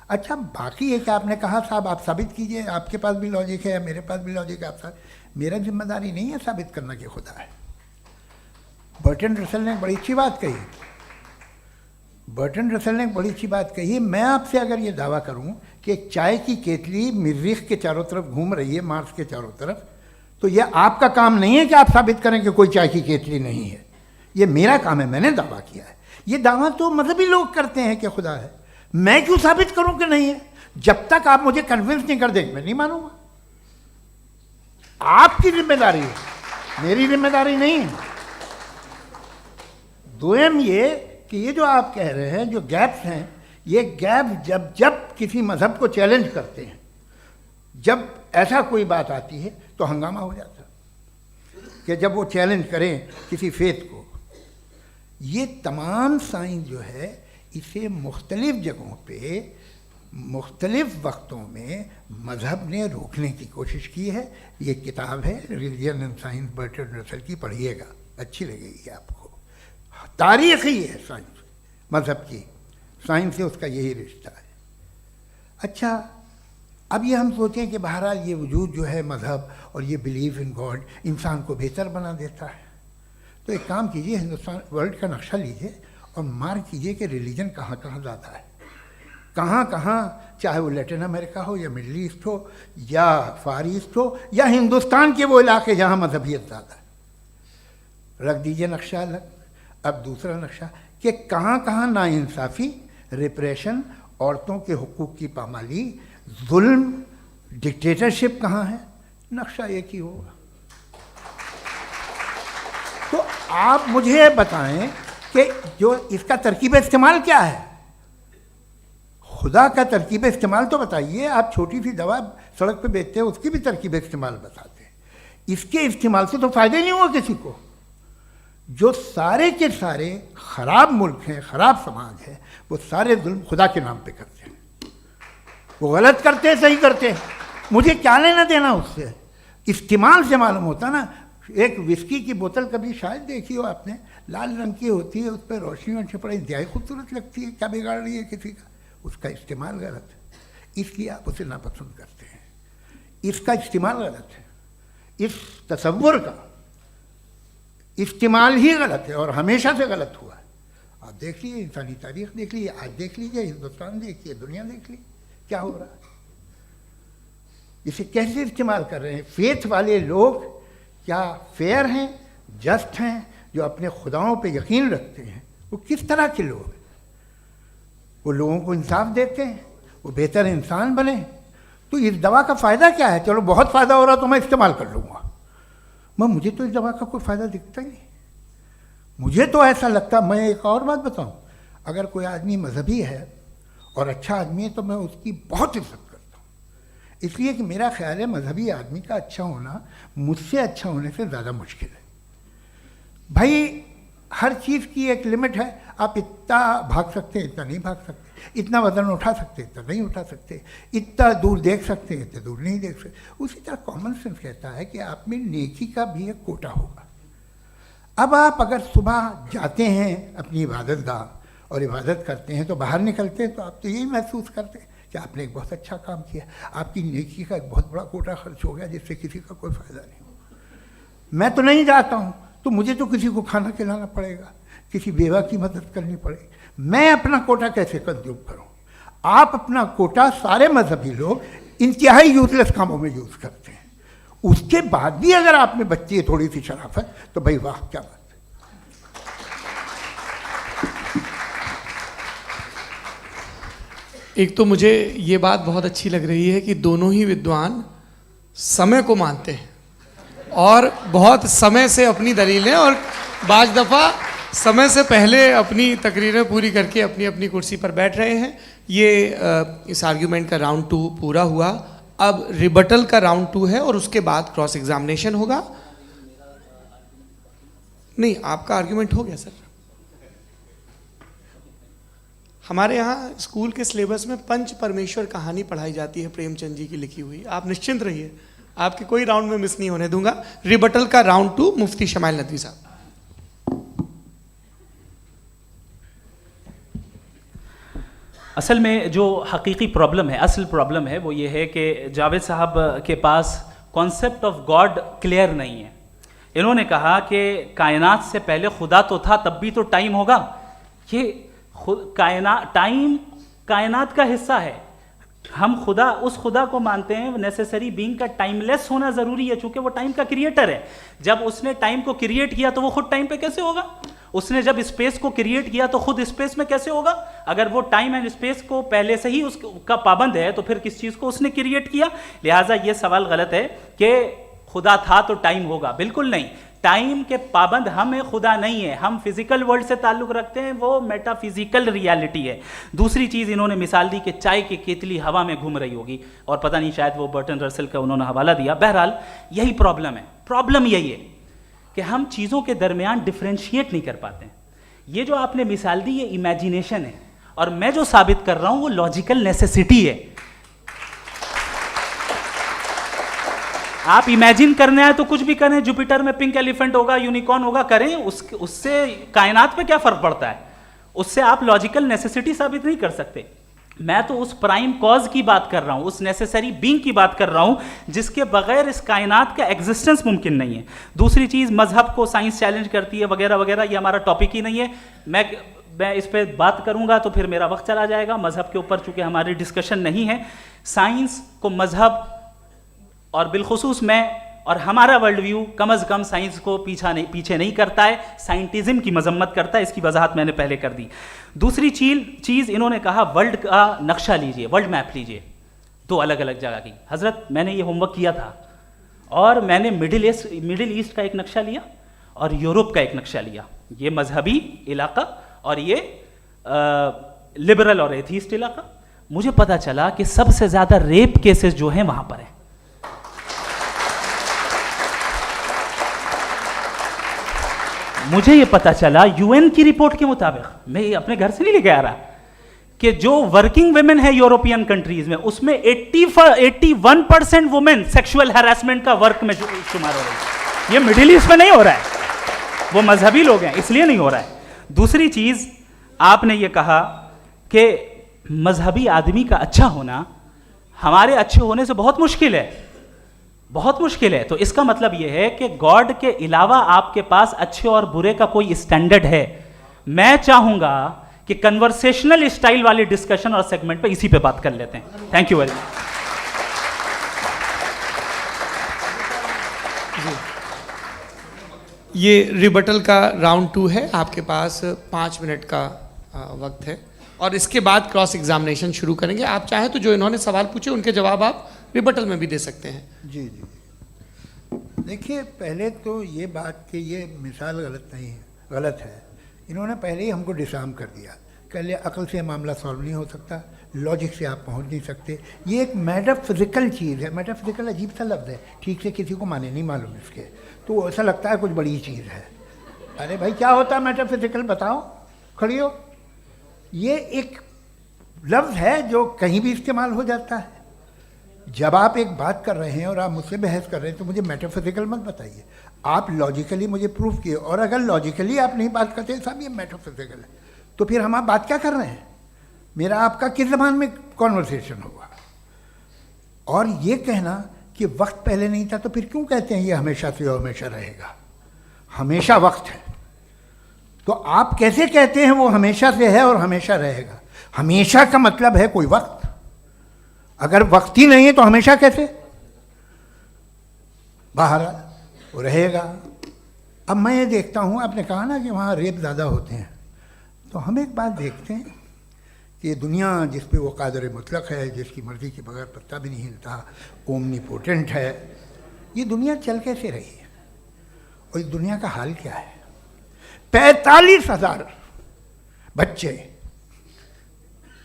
अच्छा, बाकी एक आपने कहा साहब आप साबित कीजिए, आपके पास भी लॉजिक है, मेरे पास भी लॉजिक है। आप मेरा जिम्मेदारी नहीं है साबित करना कि खुदा है। बर्टन रसल ने बड़ी अच्छी बात कही। बर्टन रसल ने बड़ी अच्छी बात कही। मैं आपसे अगर ये दावा करूं कि एक चाय की केतली मरीख के चारों तरफ घूम रही है, मार्स के चारों तरफ, तो यह आपका काम नहीं है कि आप साबित करें कि कोई चाय की केतली नहीं है। ये मेरा काम है, मैंने दावा किया है। ये दावा तो मजहबी लोग करते हैं कि खुदा है। मैं क्यों साबित करूं कि नहीं है? जब तक आप मुझे कन्विंस नहीं कर देंगे मैं नहीं मानूंगा। आपकी जिम्मेदारी है, मेरी जिम्मेदारी नहीं है। दोयम ये कि ये जो आप कह रहे हैं, जो गैप्स हैं, ये गैप जब जब किसी मजहब को चैलेंज करते हैं, जब ऐसा कोई बात आती है तो हंगामा हो जाता है कि जब वो चैलेंज करें किसी फेथ को। ये तमाम साइंस जो है इसे मुख्तलिफ जगहों पे मुख्तलिफ वक्तों में मजहब ने रोकने की कोशिश की है। ये किताब है religion and science, Burton Russell की, पढ़िएगा, अच्छी लगेगी आपको। तारीख ही है साइंस, मजहब की साइंस से उसका यही रिश्ता है। अच्छा, अब ये हम सोचें कि बहरहाल ये वजूद जो है मजहब और ये बिलीव इन गॉड इंसान को बेहतर बना देता है। तो एक काम कीजिए, हिंदुस्तान वर्ल्ड का नक्शा लीजिए और मार्क कीजिए कि रिलीजन कहाँ कहाँ ज़्यादा है, कहाँ कहाँ, चाहे वो लैटिन अमेरिका हो या मिडल ईस्ट हो या फार ईस्ट हो या हिंदुस्तान के वो इलाके जहाँ मजहबियत ज़्यादा है। रख दीजिए नक्शा अलग। अब दूसरा नक्शा कि कहाँ कहाँ नाइंसाफ़ी, रिप्रेशन, औरतों के हुकूक की पामाली, जुल्म, डिक्टेटरशिप कहाँ है। नक्शा एक ही होगा। तो आप मुझे बताएं कि जो इसका तरकीब इस्तेमाल क्या है। खुदा का तरकीब इस्तेमाल तो बताइए। आप छोटी सी दवा सड़क पे बेचते हैं, उसकी भी तरकीब इस्तेमाल बताते हैं। इसके इस्तेमाल से तो फ़ायदा नहीं हुआ किसी को। जो सारे के सारे ख़राब मुल्क हैं, ख़राब समाज है, वो सारे जुल्म खुदा के नाम पे करते हैं। वो गलत करते हैं, सही करते हैं, मुझे क्या लेना देना उससे। इस्तेमाल से मालूम होता ना। एक विस्की की बोतल कभी शायद देखी हो आपने, लाल रंग की होती है, उस पर रोशनी और छपड़ा इंतहाई खूबसूरत लगती है, क्या बिगाड़ रही है किसी का। उसका इस्तेमाल गलत है, इसलिए आप उसे नापसंद करते हैं। इसका इस्तेमाल गलत है, इस तसव्वुर का इस्तेमाल ही गलत है और हमेशा से गलत हुआ है। आप देख लीजिए, इंसानी तारीख देख लीजिए, आज देख लीजिए, हिंदुस्तान देखिए, दुनिया देख लीजिए, क्या हो रहा है। इसे कैसे इस्तेमाल कर रहे हैं फेथ वाले लोग। क्या फेयर हैं, जस्ट हैं, जो अपने खुदाओं पे यकीन रखते हैं, वो किस तरह के लोग हैं। वो लोगों को इंसाफ देते हैं, वो बेहतर इंसान बने। तो इस दवा का फ़ायदा क्या है? चलो बहुत फ़ायदा हो रहा तो मैं इस्तेमाल कर लूँगा। मुझे तो इस दवा का कोई फ़ायदा दिखता ही नहीं। मुझे तो ऐसा लगता, मैं एक और बात बताऊं, अगर कोई आदमी मजहबी है और अच्छा आदमी है तो मैं उसकी बहुत इज्जत करता हूँ, इसलिए कि मेरा ख्याल है मजहबी आदमी का अच्छा होना मुझसे अच्छा होने से ज़्यादा मुश्किल है। भाई हर चीज़ की एक लिमिट है। आप इतना भाग सकते हैं, इतना नहीं भाग सकते, इतना वज़न उठा सकते, इतना नहीं उठा सकते, इतना दूर देख सकते हैं, इतना दूर नहीं देख सकते। उसी तरह कॉमन सेंस कहता है कि आप में नेकी का भी एक कोटा होगा। अब आप अगर सुबह जाते हैं अपनी इबादत गाह और इबादत करते हैं तो बाहर निकलते हैं तो आप तो यही महसूस करते हैं कि आपने एक बहुत अच्छा काम किया, आपकी नेकी का एक बहुत बड़ा कोटा खर्च हो गया जिससे किसी का कोई फ़ायदा नहीं हो। मैं तो नहीं जाता हूँ, तो मुझे तो किसी को खाना खिलाना पड़ेगा, किसी बेवा की मदद करनी पड़ेगी। मैं अपना कोटा कैसे कंज्यूम करूँ? आप अपना कोटा सारे मजहबी लोग इंतहाई यूजलेस कामों में यूज़ करते हैं। उसके बाद भी अगर आप में बच्ची है थोड़ी सी शराफत, तो भाई वाह क्या बात। एक तो मुझे ये बात बहुत अच्छी लग रही है कि दोनों ही विद्वान समय को मानते हैं और बहुत समय से अपनी दलीलें और बाज दफ़ा समय से पहले अपनी तकरीरें पूरी करके अपनी अपनी कुर्सी पर बैठ रहे हैं। ये इस आर्ग्यूमेंट का राउंड 2 पूरा हुआ। अब रिबटल का राउंड 2 है और उसके बाद क्रॉस एग्जामिनेशन होगा। नहीं, आपका आर्ग्यूमेंट हो गया सर। हमारे यहाँ स्कूल के सिलेबस में पंच परमेश्वर कहानी पढ़ाई जाती है, प्रेमचंद जी की लिखी हुई। आप निश्चिंत रहिए, आपके कोई राउंड में मिस नहीं होने दूंगा। रिबटल का राउंड 2 मुफ्ती शमाइल नदवी साहब। असल में जो हकीकी प्रॉब्लम है, असल प्रॉब्लम है वो ये है कि जावेद साहब के पास कॉन्सेप्ट ऑफ गॉड क्लियर नहीं है। इन्होंने कहा कि कायनात से पहले खुदा तो था, तब भी तो टाइम होगा। ये टाइम कायनात का हिस्सा है। हम खुदा, उस खुदा को मानते हैं, नेसेसरी बीइंग का टाइमलेस होना ज़रूरी है, चूंकि वो टाइम का क्रिएटर है। जब उसने टाइम को क्रिएट किया तो वो खुद टाइम पे कैसे होगा? उसने जब स्पेस को क्रिएट किया तो खुद स्पेस में कैसे होगा? अगर वो टाइम एंड स्पेस को पहले से ही उसका पाबंद है तो फिर किस चीज़ को उसने क्रिएट किया? लिहाजा ये सवाल गलत है कि खुदा था तो टाइम होगा। बिल्कुल नहीं, टाइम के पाबंद हम हैं, खुदा नहीं है। हम फिजिकल वर्ल्ड से ताल्लुक़ रखते हैं, वो मेटाफिजिकल रियलिटी है। दूसरी चीज़ इन्होंने मिसाल दी कि चाय की केतली हवा में घूम रही होगी, और पता नहीं शायद वो बर्टन रसल का उन्होंने हवाला दिया। बहरहाल यही प्रॉब्लम है। प्रॉब्लम यही है कि हम चीज़ों के दरमियान डिफ्रेंशिएट नहीं कर पाते हैं। ये जो आपने मिसाल दी ये इमेजिनेशन है, और मैं जो साबित कर रहा हूँ वो लॉजिकल नेसेसिटी है। आप इमेजिन करने आए तो कुछ भी करें, जुपिटर में पिंक एलिफेंट होगा, यूनिकॉर्न होगा, करें, उससे कायनात पे क्या फर्क पड़ता है? उससे आप लॉजिकल नेसेसिटी साबित नहीं कर सकते। मैं तो उस प्राइम कॉज की बात कर रहा हूं, उस नेसेसरी बीइंग की बात कर रहा हूं जिसके बगैर इस कायनात का एग्जिस्टेंस मुमकिन नहीं है। दूसरी चीज, मजहब को साइंस चैलेंज करती है वगैरह वगैरह, ये हमारा टॉपिक ही नहीं है। मैं इस पर बात करूंगा तो फिर मेरा वक्त चला जाएगा। मजहब के ऊपर चूंकि हमारी डिस्कशन नहीं है, साइंस को मजहब और बिलखुसूस मैं और हमारा वर्ल्ड व्यू कम अज़ कम साइंस को पीछे नहीं करता है, साइंटिज्म की मजम्मत करता है। इसकी वजाहत मैंने पहले कर दी। दूसरी चीज़ इन्होंने कहा वर्ल्ड का नक्शा लीजिए, वर्ल्ड मैप लीजिए, 2 अलग अलग जगह की। हज़रत मैंने ये होमवर्क किया था, और मैंने मिडिल ईस्ट का एक नक्शा लिया और यूरोप का एक नक्शा लिया। ये मजहबी इलाका और ये लिबरल और एथीस्ट इलाका। मुझे पता चला कि सबसे ज़्यादा रेप केसेस जो हैं वहाँ पर हैं। मुझे ये पता चला यूएन की रिपोर्ट के मुताबिक, मैं ये अपने घर से नहीं लेके आ रहा, कि जो वर्किंग वुमेन है यूरोपियन कंट्रीज में, उसमें 81% वुमेन सेक्सुअल हैरेसमेंट का वर्क में शुमार हो रही है। ये मिडिल ईस्ट में नहीं हो रहा है, वो मजहबी लोग हैं इसलिए नहीं हो रहा है। दूसरी चीज, आपने ये कहा कि मजहबी आदमी का अच्छा होना हमारे अच्छे होने से बहुत मुश्किल है, बहुत मुश्किल है। तो इसका मतलब यह है कि गॉड के अलावा आपके पास अच्छे और बुरे का कोई स्टैंडर्ड है। मैं चाहूंगा कि कन्वर्सेशनल स्टाइल वाली डिस्कशन और सेगमेंट पे इसी पे बात कर लेते हैं। Thank you very much. ये रिबटल का राउंड 2 है, आपके पास 5 मिनट का वक्त है, और इसके बाद क्रॉस एग्जामिनेशन शुरू करेंगे। आप चाहें तो जो इन्होंने सवाल पूछे उनके जवाब आप रिबटल में भी दे सकते हैं। जी जी, देखिए पहले तो ये बात कि ये मिसाल गलत है। इन्होंने पहले ही हमको डिसार्म कर दिया। कह लिया अकल से मामला सॉल्व नहीं हो सकता, लॉजिक से आप पहुंच नहीं सकते। ये एक मेटाफिजिकल चीज़ है। मेटाफिजिकल अजीब सा लफ्ज़ है, ठीक से किसी को माने नहीं मालूम इसके, तो ऐसा लगता है कुछ बड़ी चीज़ है। अरे भाई क्या होता है मेटाफिजिकल, बताओ, खड़ी हो। ये एक लफ्ज़ है जो कहीं भी इस्तेमाल हो जाता है। जब आप एक बात कर रहे हैं और आप मुझसे बहस कर रहे हैं तो मुझे मेटाफिजिकल मत बताइए, आप लॉजिकली मुझे प्रूव किए। और अगर लॉजिकली आप नहीं बात करते साहब ये मेटाफिजिकल है, तो फिर हम आप बात क्या कर रहे हैं? मेरा आपका किस ज़बान में कॉन्वर्सेशन होगा? और ये कहना कि वक्त पहले नहीं था तो फिर क्यों कहते हैं ये हमेशा से और हमेशा रहेगा? हमेशा वक्त है, तो आप कैसे कहते हैं वो हमेशा से है और हमेशा रहेगा? हमेशा का मतलब है कोई वक्त, अगर वक्त ही नहीं है तो हमेशा कैसे? बाहर वो रहेगा। अब मैं ये देखता हूँ, आपने कहा ना कि वहाँ रेप ज़्यादा होते हैं, तो हम एक बात देखते हैं कि ये दुनिया जिस पे वो कादर मुतलक है, जिसकी मर्ज़ी के बगैर पत्ता भी नहीं हिलता, ओमनीपोटेंट है, ये दुनिया चल कैसे रही है? और इस दुनिया का हाल क्या है? 45,000 बच्चे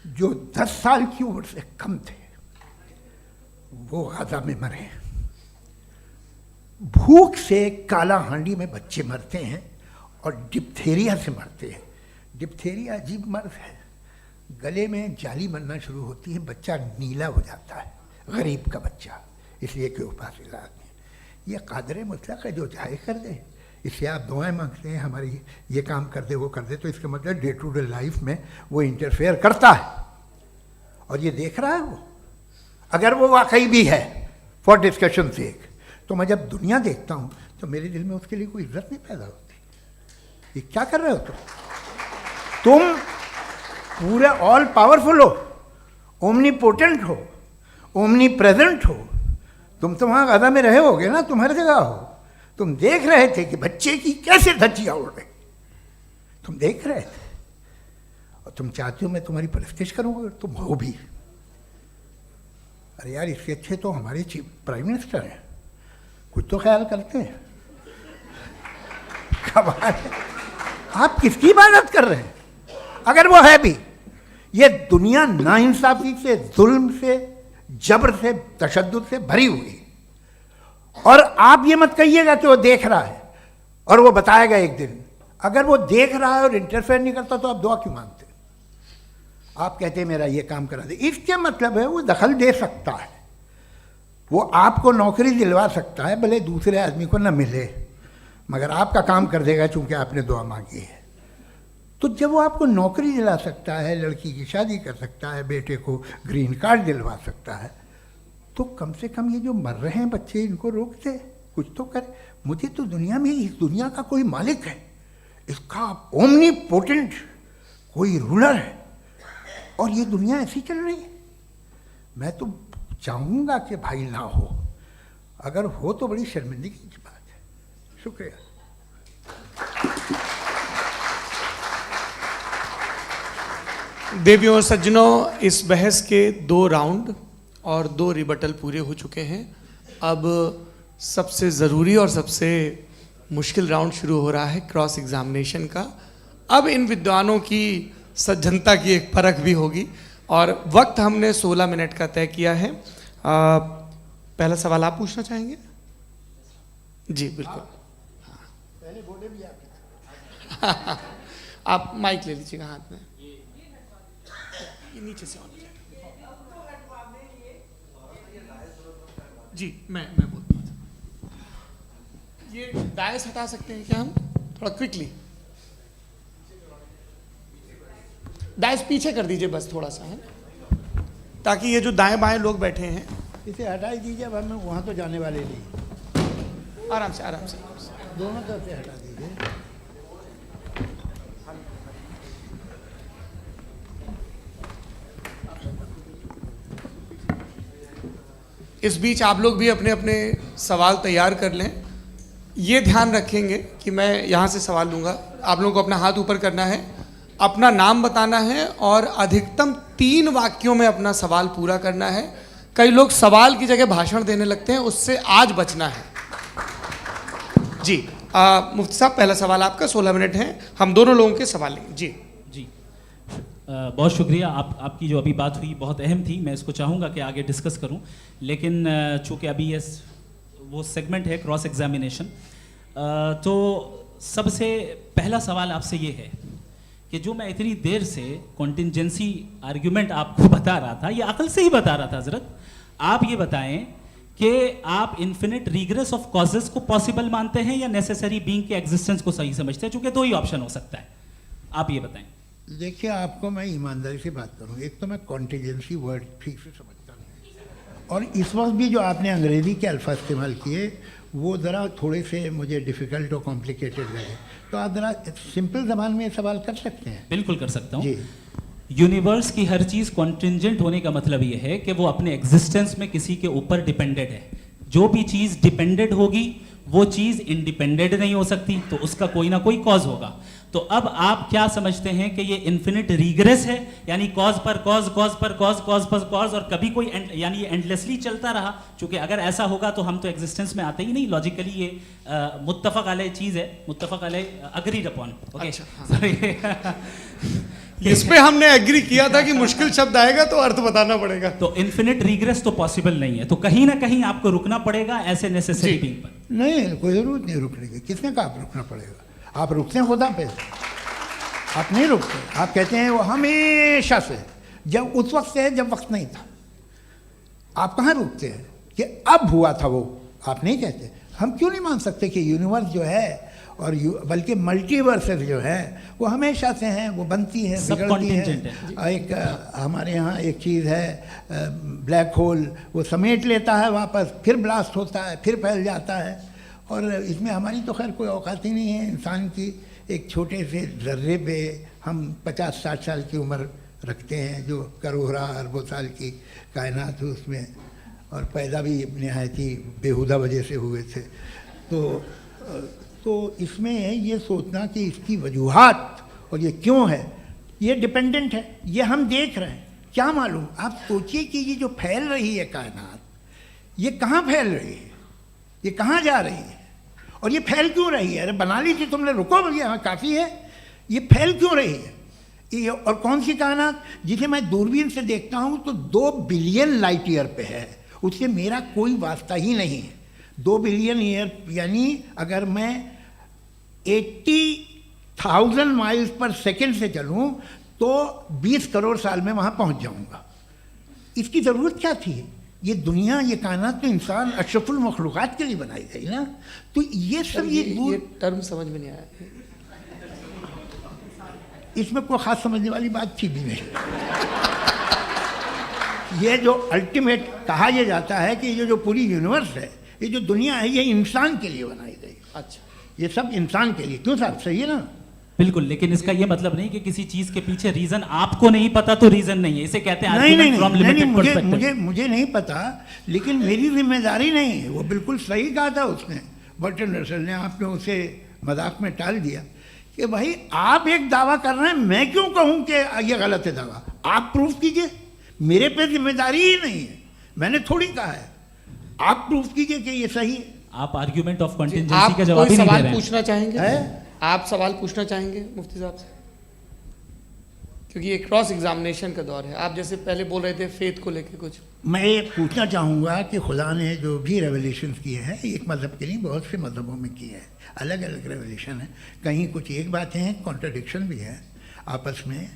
जो 10 साल की उम्र से कम थे वो गाजा में मरे। भूख से काला हांडी में बच्चे मरते हैं और डिप्थेरिया से मरते हैं। डिप्थेरिया अजीब मर्ज है, गले में जाली बनना शुरू होती है, बच्चा नीला हो जाता है, गरीब का बच्चा, इसलिए कि उपास इलाज नहीं। ये कादर मुतलक है, जो चाहे कर दे। इससे आप दुआएं मांगते हैं हमारी ये काम कर दे वो कर दे, तो इसका मतलब डे टू डे लाइफ में वो इंटरफेयर करता है और ये देख रहा है वो। अगर वो वाकई भी है फॉर डिस्कशन सेक, तो मैं जब दुनिया देखता हूँ तो मेरे दिल में उसके लिए कोई इज्जत नहीं पैदा होती। ये क्या कर रहे हो तुम पूरे ऑल पावरफुल हो, ओमनीपोटेंट हो, ओमनी प्रेजेंट हो। तुम तो वहाँ गाजा में रहे होगे ना, तुम हर जगह हो। तुम देख रहे थे कि बच्चे की कैसे धज्जियाँ उड़ रही, तुम देख रहे थे और तुम चाहते हो मैं तुम्हारी परस्तिश करूँगा, तुम हो भी। अरे यार, इससे अच्छे तो हमारे चीफ प्राइम मिनिस्टर हैं, कुछ तो ख्याल करते हैं। कमाल है, आप किसकी इबादत कर रहे हैं? अगर वो है भी, ये दुनिया नाइंसाफी से, जुल्म से, जबर से, तशद्दुद से भरी हुई है। और आप ये मत कहिएगा कि वो देख रहा है और वो बताएगा एक दिन। अगर वो देख रहा है और इंटरफेयर नहीं करता तो आप दुआ क्यों मांगते? आप कहते हैं मेरा ये काम करा दे, इसके मतलब है वो दखल दे सकता है, वो आपको नौकरी दिलवा सकता है, भले दूसरे आदमी को न मिले, मगर आपका काम कर देगा चूंकि आपने दुआ मांगी है। तो जब वो आपको नौकरी दिला सकता है, लड़की की शादी कर सकता है, बेटे को ग्रीन कार्ड दिलवा सकता है, तो कम से कम ये जो मर रहे हैं बच्चे, इनको रोक दे, कुछ तो करे। मुझे तो दुनिया में, इस दुनिया का कोई मालिक है, इसका ओमनीपोटेंट कोई रूलर है, और ये दुनिया ऐसी चल रही है। मैं तो चाहूँगा कि भाई ना हो, अगर हो तो बड़ी शर्मिंदगी की बात है। शुक्रिया। देवियों और सज्जनों, इस बहस के 2 राउंड और 2 रिबटल पूरे हो चुके हैं। अब सबसे ज़रूरी और सबसे मुश्किल राउंड शुरू हो रहा है, क्रॉस एग्जामिनेशन का। अब इन विद्वानों की सज्जनता की एक परख भी होगी और वक्त हमने 16 मिनट का तय किया है। पहला सवाल आप पूछना चाहेंगे? जी बिल्कुल। पहले बोले भी आप माइक ले लीजिएगा हाथ में, ये नीचे से होना चाहिए। जी मैं बोलता हूँ, ये डायस हटा सकते हैं क्या हम थोड़ा क्विकली? डायस पीछे कर दीजिए बस थोड़ा सा, है, ताकि ये जो दाएं बाएं लोग बैठे हैं, इसे हटा ही दीजिए। अब हम वहाँ तो जाने वाले नहीं, आराम से आराम से। दोनों तरफ से हटा दीजिए। इस बीच आप लोग भी अपने अपने सवाल तैयार कर लें। ये ध्यान रखेंगे कि मैं यहाँ से सवाल लूँगा, आप लोगों को अपना हाथ ऊपर करना है, अपना नाम बताना है और अधिकतम 3 वाक्यों में अपना सवाल पूरा करना है। कई लोग सवाल की जगह भाषण देने लगते हैं, उससे आज बचना है। जी मुफ्ती साहब, पहला सवाल आपका, 16 मिनट हैं, हम दोनों लोगों के सवाल लेंगे। जी जी बहुत शुक्रिया। आपकी जो अभी बात हुई बहुत अहम थी, मैं इसको चाहूँगा कि आगे डिस्कस करूँ, लेकिन चूँकि अभी ये वो सेगमेंट है क्रॉस एग्जामिनेशन, तो सबसे पहला सवाल आपसे ये है कि जो मैं इतनी देर से कॉन्टिंजेंसी आर्ग्यूमेंट आपको बता रहा था, ये अकल से ही बता रहा था हजरत, आप ये बताएं कि आप इन्फिनिट रिग्रेस ऑफ कॉजेस को पॉसिबल मानते हैं या नेसेसरी बीइंग के एग्जिस्टेंस को सही समझते हैं? चूंकि 2 ही ऑप्शन हो सकता है, आप ये बताएं। देखिए, आपको मैं ईमानदारी से बात करूं, एक तो मैं कॉन्टिजेंसी वर्ड ठीक से समझता नहीं, और इस वक्त भी जो आपने अंग्रेज़ी के अल्फाज इस्तेमाल किए वो ज़रा थोड़े से मुझे डिफ़िकल्ट और कॉम्प्लिकेटेड लगे, तो आप ज़रा सिंपल ज़बान में सवाल कर सकते हैं? बिल्कुल कर सकता हूँ। जी। यूनिवर्स की हर चीज़ कॉन्टिंजेंट होने का मतलब ये है कि वो अपने एग्जिस्टेंस में किसी के ऊपर डिपेंडेंट है। जो भी चीज़ डिपेंडेंट होगी वो चीज़ इंडिपेंडेंट नहीं हो सकती, तो उसका कोई ना कोई कॉज होगा। तो अब आप क्या समझते हैं कि ये इन्फिनिट रीग्रेस है, यानी कॉज पर कॉज, कॉज पर कॉज, कॉज पर कॉज, और कभी कोई यानी ये एंडलेसली चलता रहा? क्योंकि अगर ऐसा होगा तो हम तो एग्जिस्टेंस में आते ही नहीं। लॉजिकली ये मुत्तफक अलैह चीज़ है, मुत्तफक अलैह, अग्रीड अपॉन। ओके, इस पे हमने एग्री किया था कि मुश्किल शब्द आएगा तो अर्थ बताना पड़ेगा। तो इन्फिनिट रिग्रेस तो पॉसिबल नहीं है, तो कहीं ना कहीं आपको रुकना पड़ेगा ऐसे नेसेसरी बीइंग पर। नहीं, कोई ज़रूरत नहीं रुकने की। किसने कहा आप रुकना पड़ेगा? आप रुकते हैं खुदा पे, आप नहीं रुकते। आप कहते हैं वो हमेशा से, जब उस वक्त से है जब वक्त नहीं था। आप कहाँ रुकते हैं कि अब हुआ था वो? आप नहीं कहते। हम क्यों नहीं मान सकते कि यूनिवर्स जो है और बल्कि मल्टीवर्सेस जो है वो हमेशा से हैं, वो बनती है, बिगड़ती है। एक हमारे यहाँ एक चीज़ है ब्लैक होल, वो समेट लेता है वापस, फिर ब्लास्ट होता है, फिर फैल जाता है। और इसमें हमारी तो खैर कोई औकात ही नहीं है इंसान की। एक छोटे से ज़र्रे पे हम 50-60 साल की उम्र रखते हैं, जो करोड़ों अरबों साल की कायनात है उसमें, और पैदा भी नहायत ही बेहुदा वजह से हुए थे। तो इसमें ये सोचना कि इसकी वजूहात और ये क्यों है, ये डिपेंडेंट है, ये हम देख रहे हैं। क्या मालूम, आप सोचिए कि ये जो फैल रही है कायनात, ये कहाँ फैल रही है, ये कहाँ जा रही है, और ये फैल क्यों रही है? अरे बना ली थी तुमने, रुको भैया, हाँ काफ़ी है। ये फैल क्यों रही है? ये और कौन सी कायनात जिसे मैं दूरबीन से देखता हूँ तो 2 बिलियन लाइट ईयर पे है, उससे मेरा कोई वास्ता ही नहीं है। 2 बिलियन ईयर यानी अगर मैं 80,000 माइल्स पर सेकेंड से चलूँ तो 20 करोड़ साल में वहाँ पहुँच जाऊँगा। इसकी ज़रूरत क्या थी? ये दुनिया, ये कायनात तो इंसान अशरफुल मखलूक़ात के लिए बनाई गई ना। तो ये सब ये टर्म समझ में नहीं आया। इसमें कोई ख़ास समझने वाली बात थी भी नहीं। ये जो अल्टीमेट कहा यह जाता है कि ये जो पूरी यूनिवर्स है, ये जो दुनिया है, ये इंसान के लिए बनाई गई। अच्छा, ये सब इंसान के लिए। क्यों साहब, सही है ना? बिल्कुल, लेकिन इसका ये मतलब नहीं कि किसी चीज के पीछे रीजन आपको नहीं पता तो रीजन नहीं है। इसे कहते हैं नहीं, मुझे नहीं पता, लेकिन मेरी जिम्मेदारी नहीं है। वो बिल्कुल सही कहा था उसने, बर्टन रसल ने। आपने उसे मजाक में टाल दिया कि भाई आप एक दावा कर रहे हैं, मैं क्यों कहूँ कि ये गलत है दावा? आप प्रूफ कीजिए, मेरे पे जिम्मेदारी ही नहीं है, मैंने थोड़ी कहा है। आप प्रूफ कीजिए कि ये सही है। आप आर्ग्यूमेंट ऑफ कंटिंजेंसी का जवाब ही नहीं दे रहे हैं। पूछना चाहेंगे? आप सवाल पूछना चाहेंगे मुफ्ती साहब से? क्योंकि ये क्रॉस एग्जामिनेशन का दौर है। आप जैसे पहले बोल रहे थे फेथ को लेके कुछ। मैं ये पूछना चाहूँगा कि खुदा ने जो भी रेवल्यूशन किए हैं, एक मज़हब के नहीं बहुत से मज़हबों में किए हैं, अलग अलग रेवल्यूशन है। कहीं कुछ एक बातें हैं, कॉन्ट्रडिक्शन भी है आपस में,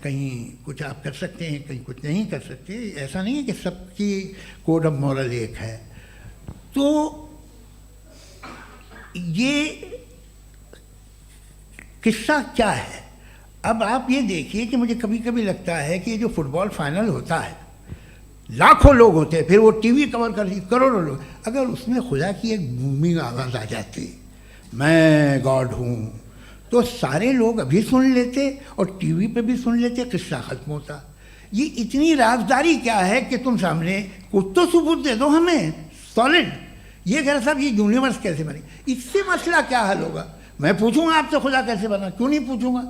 कहीं कुछ आप कर सकते हैं, कहीं कुछ नहीं कर सकते। ऐसा नहीं है कि सबकी कोड ऑफ मॉरल एक है। तो ये किस्सा क्या है? अब आप ये देखिए कि मुझे कभी कभी लगता है कि ये जो फुटबॉल फाइनल होता है, लाखों लोग होते हैं, फिर वो टीवी कवर कर रही करोड़ों लोग, अगर उसमें खुदा की एक बूमिंग आवाज़ आ जाती, मैं गॉड हूँ, तो सारे लोग अभी सुन लेते और टीवी पे भी सुन लेते, किस्सा खत्म होता। ये इतनी राजदारी क्या है कि तुम सामने कुछ तो सबूत दे दो हमें सॉलिड। ये कह रहे साहब ये यूनिवर्स कैसे बनी, इससे मसला क्या हल होगा? मैं पूछूंगा आपसे खुदा कैसे बना? क्यों नहीं पूछूंगा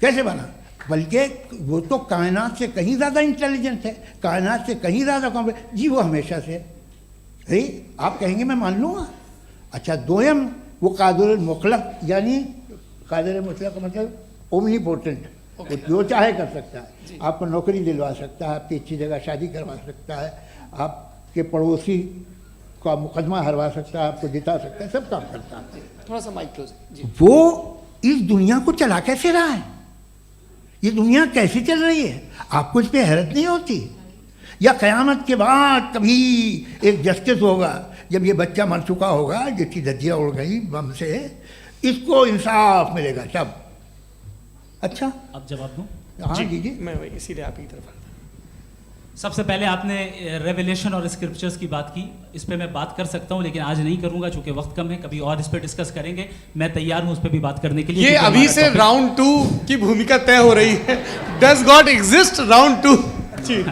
कैसे बना? बल्कि वो तो कायनात से कहीं ज़्यादा इंटेलिजेंट है, कायनात से कहीं ज़्यादा कॉम्प्लेक्स। जी वो हमेशा से है। आप कहेंगे मैं मान लूँगा। अच्छा, दोयम वो कादिर मुतलक, यानी कादिर मुतलक का मतलब ओमनीपोटेंट, वो जो चाहे कर सकता है। आपको नौकरी दिलवा सकता है, आपकी अच्छी जगह शादी करवा सकता है, आपके पड़ोसी का मुकदमा हरवा सकता है, आपको जिता सकता है, सब काम करता है। थोड़ा सा माइक क्लोज जी। वो इस दुनिया को चला कैसे रहा है? ये दुनिया कैसे चल रही है? आपको इस पर हैरत नहीं होती? या क़यामत के बाद कभी एक जस्टिस होगा, जब ये बच्चा मर चुका होगा जिसकी धज्जियाँ उड़ गई बम से, इसको इंसाफ मिलेगा तब? अच्छा, अब जवाब दूं? हाँ दीजिए। मैं वही इसीलिए आप की तरफ आता। सबसे पहले आपने रेवलेशन और स्क्रिप्चर्स की बात की, इस पे मैं बात कर सकता हूँ लेकिन आज नहीं करूंगा चूंकि वक्त कम है, कभी और इस पे डिस्कस करेंगे। मैं तैयार हूँ उस पे भी बात करने के लिए। ये क्योंकि अभी हमारा से topic- राउंड 2 की भूमिका तय हो रही है। Does God exist round 2? जी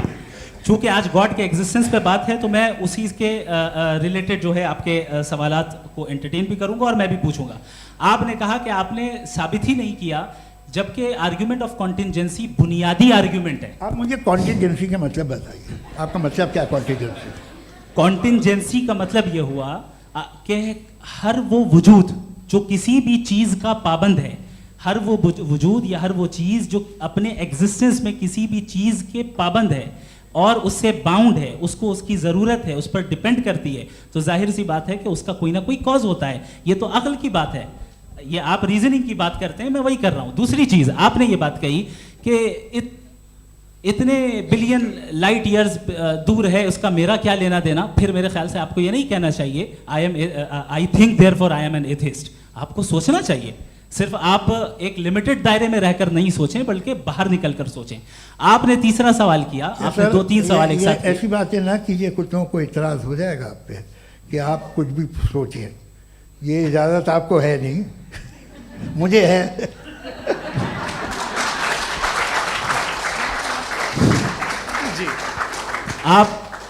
चूंकि आज गॉड के एग्जिस्टेंस पे बात है तो मैं उसी के रिलेटेड जो है आपके सवालात को एंटरटेन भी करूंगा और मैं भी पूछूंगा। आपने कहा कि आपने साबित ही नहीं किया, जबकि आर्ग्यूमेंट ऑफ कॉन्टिंजेंसी बुनियादी आर्ग्यूमेंट है। आप मुझे कॉन्टिजेंसी का मतलब बताइए, आपका मतलब क्या कॉन्टिजेंसी? कॉन्टिंजेंसी का मतलब यह हुआ कि हर वो वजूद जो किसी भी चीज का पाबंद है, हर वो वजूद या हर वो चीज जो अपने एग्जिस्टेंस में किसी भी चीज के पाबंद है और उससे बाउंड है, उसको उसकी ज़रूरत है, उस पर डिपेंड करती है, तो जाहिर सी बात है कि उसका कोई ना कोई कॉज होता है। ये तो अक्ल की बात है, ये आप रीजनिंग की बात करते हैं, मैं वही कर रहा हूँ। दूसरी चीज़ आपने ये बात कही कि इतने बिलियन लाइट ईयर्स दूर है, उसका मेरा क्या लेना देना। फिर मेरे ख्याल से आपको ये नहीं कहना चाहिए I think therefore I am an atheist. आपको सोचना चाहिए, सिर्फ आप एक लिमिटेड दायरे में रहकर नहीं सोचें बल्कि बाहर निकलकर सोचें। आपने तीसरा सवाल किया, आपने 2-3 सवाल एक साथ किए। ऐसी बातें ना कीजिए, कुत्तों को इतराज हो जाएगा आप पे कि आप कुछ भी सोचें। ये इजाज़त आपको है नहीं, मुझे है।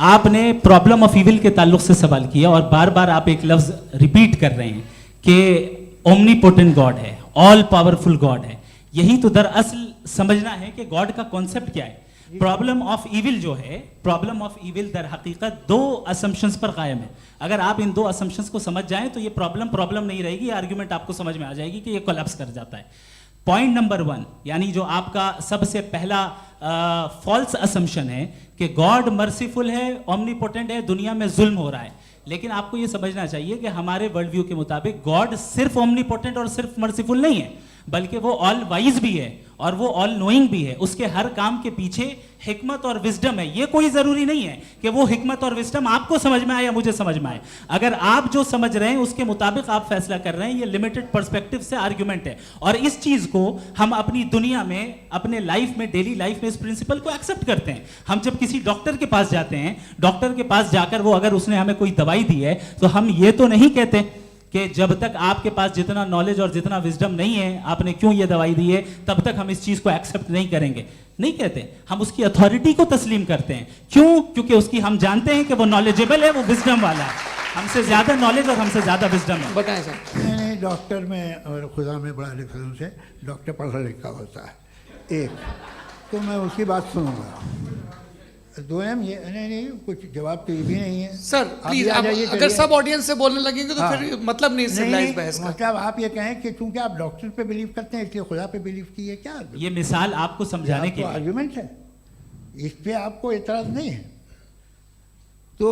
आपने प्रॉब्लम ऑफ इविल के ताल्लुक से सवाल किया और बार बार आप एक लफ्ज रिपीट कर रहे हैं कि ओमनीपोटेंट गॉड है, ऑल पावरफुल गॉड है। यही तो दरअसल समझना है कि गॉड का कॉन्सेप्ट क्या है। प्रॉब्लम ऑफ इविल जो है, प्रॉब्लम ऑफ इविल दर हकीकत 2 असम्पशंस पर कायम है। अगर आप इन 2 असम्पशंस को समझ जाएं तो ये प्रॉब्लम नहीं रहेगी, आर्ग्यूमेंट आपको समझ में आ जाएगी कि ये कोलैप्स कर जाता है। पॉइंट नंबर 1, यानी जो आपका सबसे पहला फॉल्स असम्पशन है कि गॉड मर्सीफुल है, ओमनीपोटेंट है, दुनिया में जुल्म हो रहा है। लेकिन आपको यह समझना चाहिए कि हमारे वर्ल्ड व्यू के मुताबिक गॉड सिर्फ ओमनीपोटेंट और सिर्फ मर्सीफुल नहीं है, बल्कि वो ऑल वाइज भी है और वो ऑल नोइंग भी है। उसके हर काम के पीछे हिकमत और विजडम है। ये कोई जरूरी नहीं है कि वो हिकमत और विजडम आपको समझ में आए या मुझे समझ में आए। अगर आप जो समझ रहे हैं उसके मुताबिक आप फैसला कर रहे हैं, ये लिमिटेड पर्सपेक्टिव से आर्ग्यूमेंट है। और इस चीज को हम अपनी दुनिया में, अपने लाइफ में, डेली लाइफ में इस प्रिंसिपल को एक्सेप्ट करते हैं। हम जब किसी डॉक्टर के पास जाते हैं, डॉक्टर के पास जाकर वो अगर उसने हमें कोई दवाई दी है तो हम ये तो नहीं कहते कि जब तक आपके पास जितना नॉलेज और जितना विजडम नहीं है, आपने क्यों ये दवाई दी है, तब तक हम इस चीज को एक्सेप्ट नहीं करेंगे। नहीं कहते, हम उसकी अथॉरिटी को तस्लीम करते हैं। क्यों? क्योंकि उसकी हम जानते हैं कि वो नॉलेजेबल है, वो विजडम वाला है, हमसे ज्यादा नॉलेज और हमसे ज्यादा विजडम है। बताएं सर। नहीं, डॉक्टर में और खुदा में बड़ा डिफरेंस है। डॉक्टर पढ़ा लिखा होता है, एक तो मैं उसकी बात सुनूंगा। दोयम ये नहीं, कुछ जवाब तो ये भी नहीं है सर आप प्लीज, ये आ आप जाइए, अगर चलिए। सब ऑडियंस से बोलने लगेंगे तो हाँ। फिर मतलब नहीं सिविलाइज बहस का। मतलब आप ये कहें कि चूंकि आप डॉक्टर पे बिलीव करते हैं इसलिए खुदा पे बिलीव किए, क्या ये मिसाल आपको समझाने के लिए। आर्ग्यूमेंट है, इस पे आपको एतराज नहीं है। तो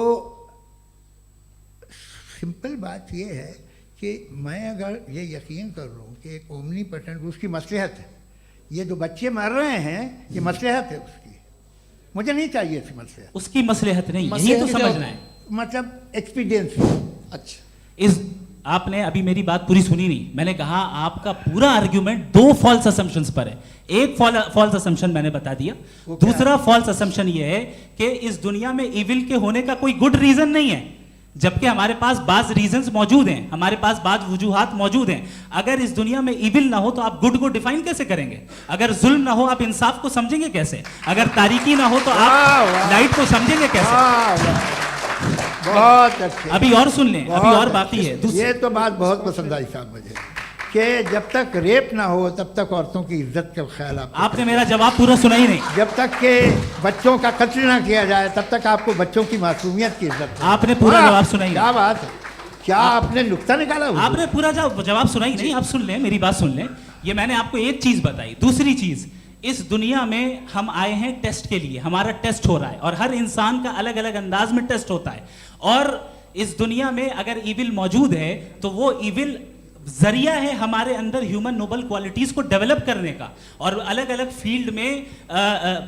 सिंपल बात ये है कि मैं अगर ये यकीन कर लूँ कि एक ओमनीपोटेंट, उसकी मसलहत है, ये जो बच्चे मर रहे हैं ये मसलहत है उसकी, मुझे नहीं चाहिए थी मसलहत। उसकी मसलहत नहीं, यही मसलहत तो क्या समझना होता है। मतलब एक्सपीडियंसी। अच्छा, इस आपने अभी मेरी बात पूरी सुनी नहीं। मैंने कहा आपका पूरा आर्ग्यूमेंट 2 फॉल्स असम्पशंस पर है। एक फॉल्स असम्पशन मैंने बता दिया, दूसरा फॉल्स असम्पशन ये है कि इस दुनिया में इविल के होने का कोई गुड रीजन नहीं है, जबकि हमारे पास बाज रीजंस मौजूद हैं, हमारे पास बाज वजूहात मौजूद हैं। अगर इस दुनिया में इविल ना हो तो आप गुड को डिफाइन कैसे करेंगे? अगर जुल्म ना हो आप इंसाफ को समझेंगे कैसे? अगर तारीकी ना हो तो आप लाइट को समझेंगे कैसे? बहुत अच्छे। अभी और सुन लें, अभी और बाकी है। ये तो बात बहुत पसंद आई साहब मुझे कि जब तक रेप ना हो तब तक औरतों की इज्जत का ख्याल आपने मेरा जवाब पूरा सुना ही नहीं। जब तक के बच्चों का कत्ल ना किया जाए तब तक आपको बच्चों की मासूमियत की इज्जत है। आपने पूरा जवाब सुना ही क्या नहीं। बात है, क्या आपने नुक्ता निकाला हुआ? आपने पूरा जवाब सुना ही नहीं। आप सुन लें, मेरी बात सुन लें। ये मैंने आपको एक चीज बताई। दूसरी चीज, इस दुनिया में हम आए हैं टेस्ट के लिए, हमारा टेस्ट हो रहा है और हर इंसान का अलग अलग अंदाज में टेस्ट होता है। और इस दुनिया में अगर इविल मौजूद है तो वो इविल जरिया है हमारे अंदर ह्यूमन नोबल क्वालिटीज को डेवलप करने का और अलग अलग फील्ड में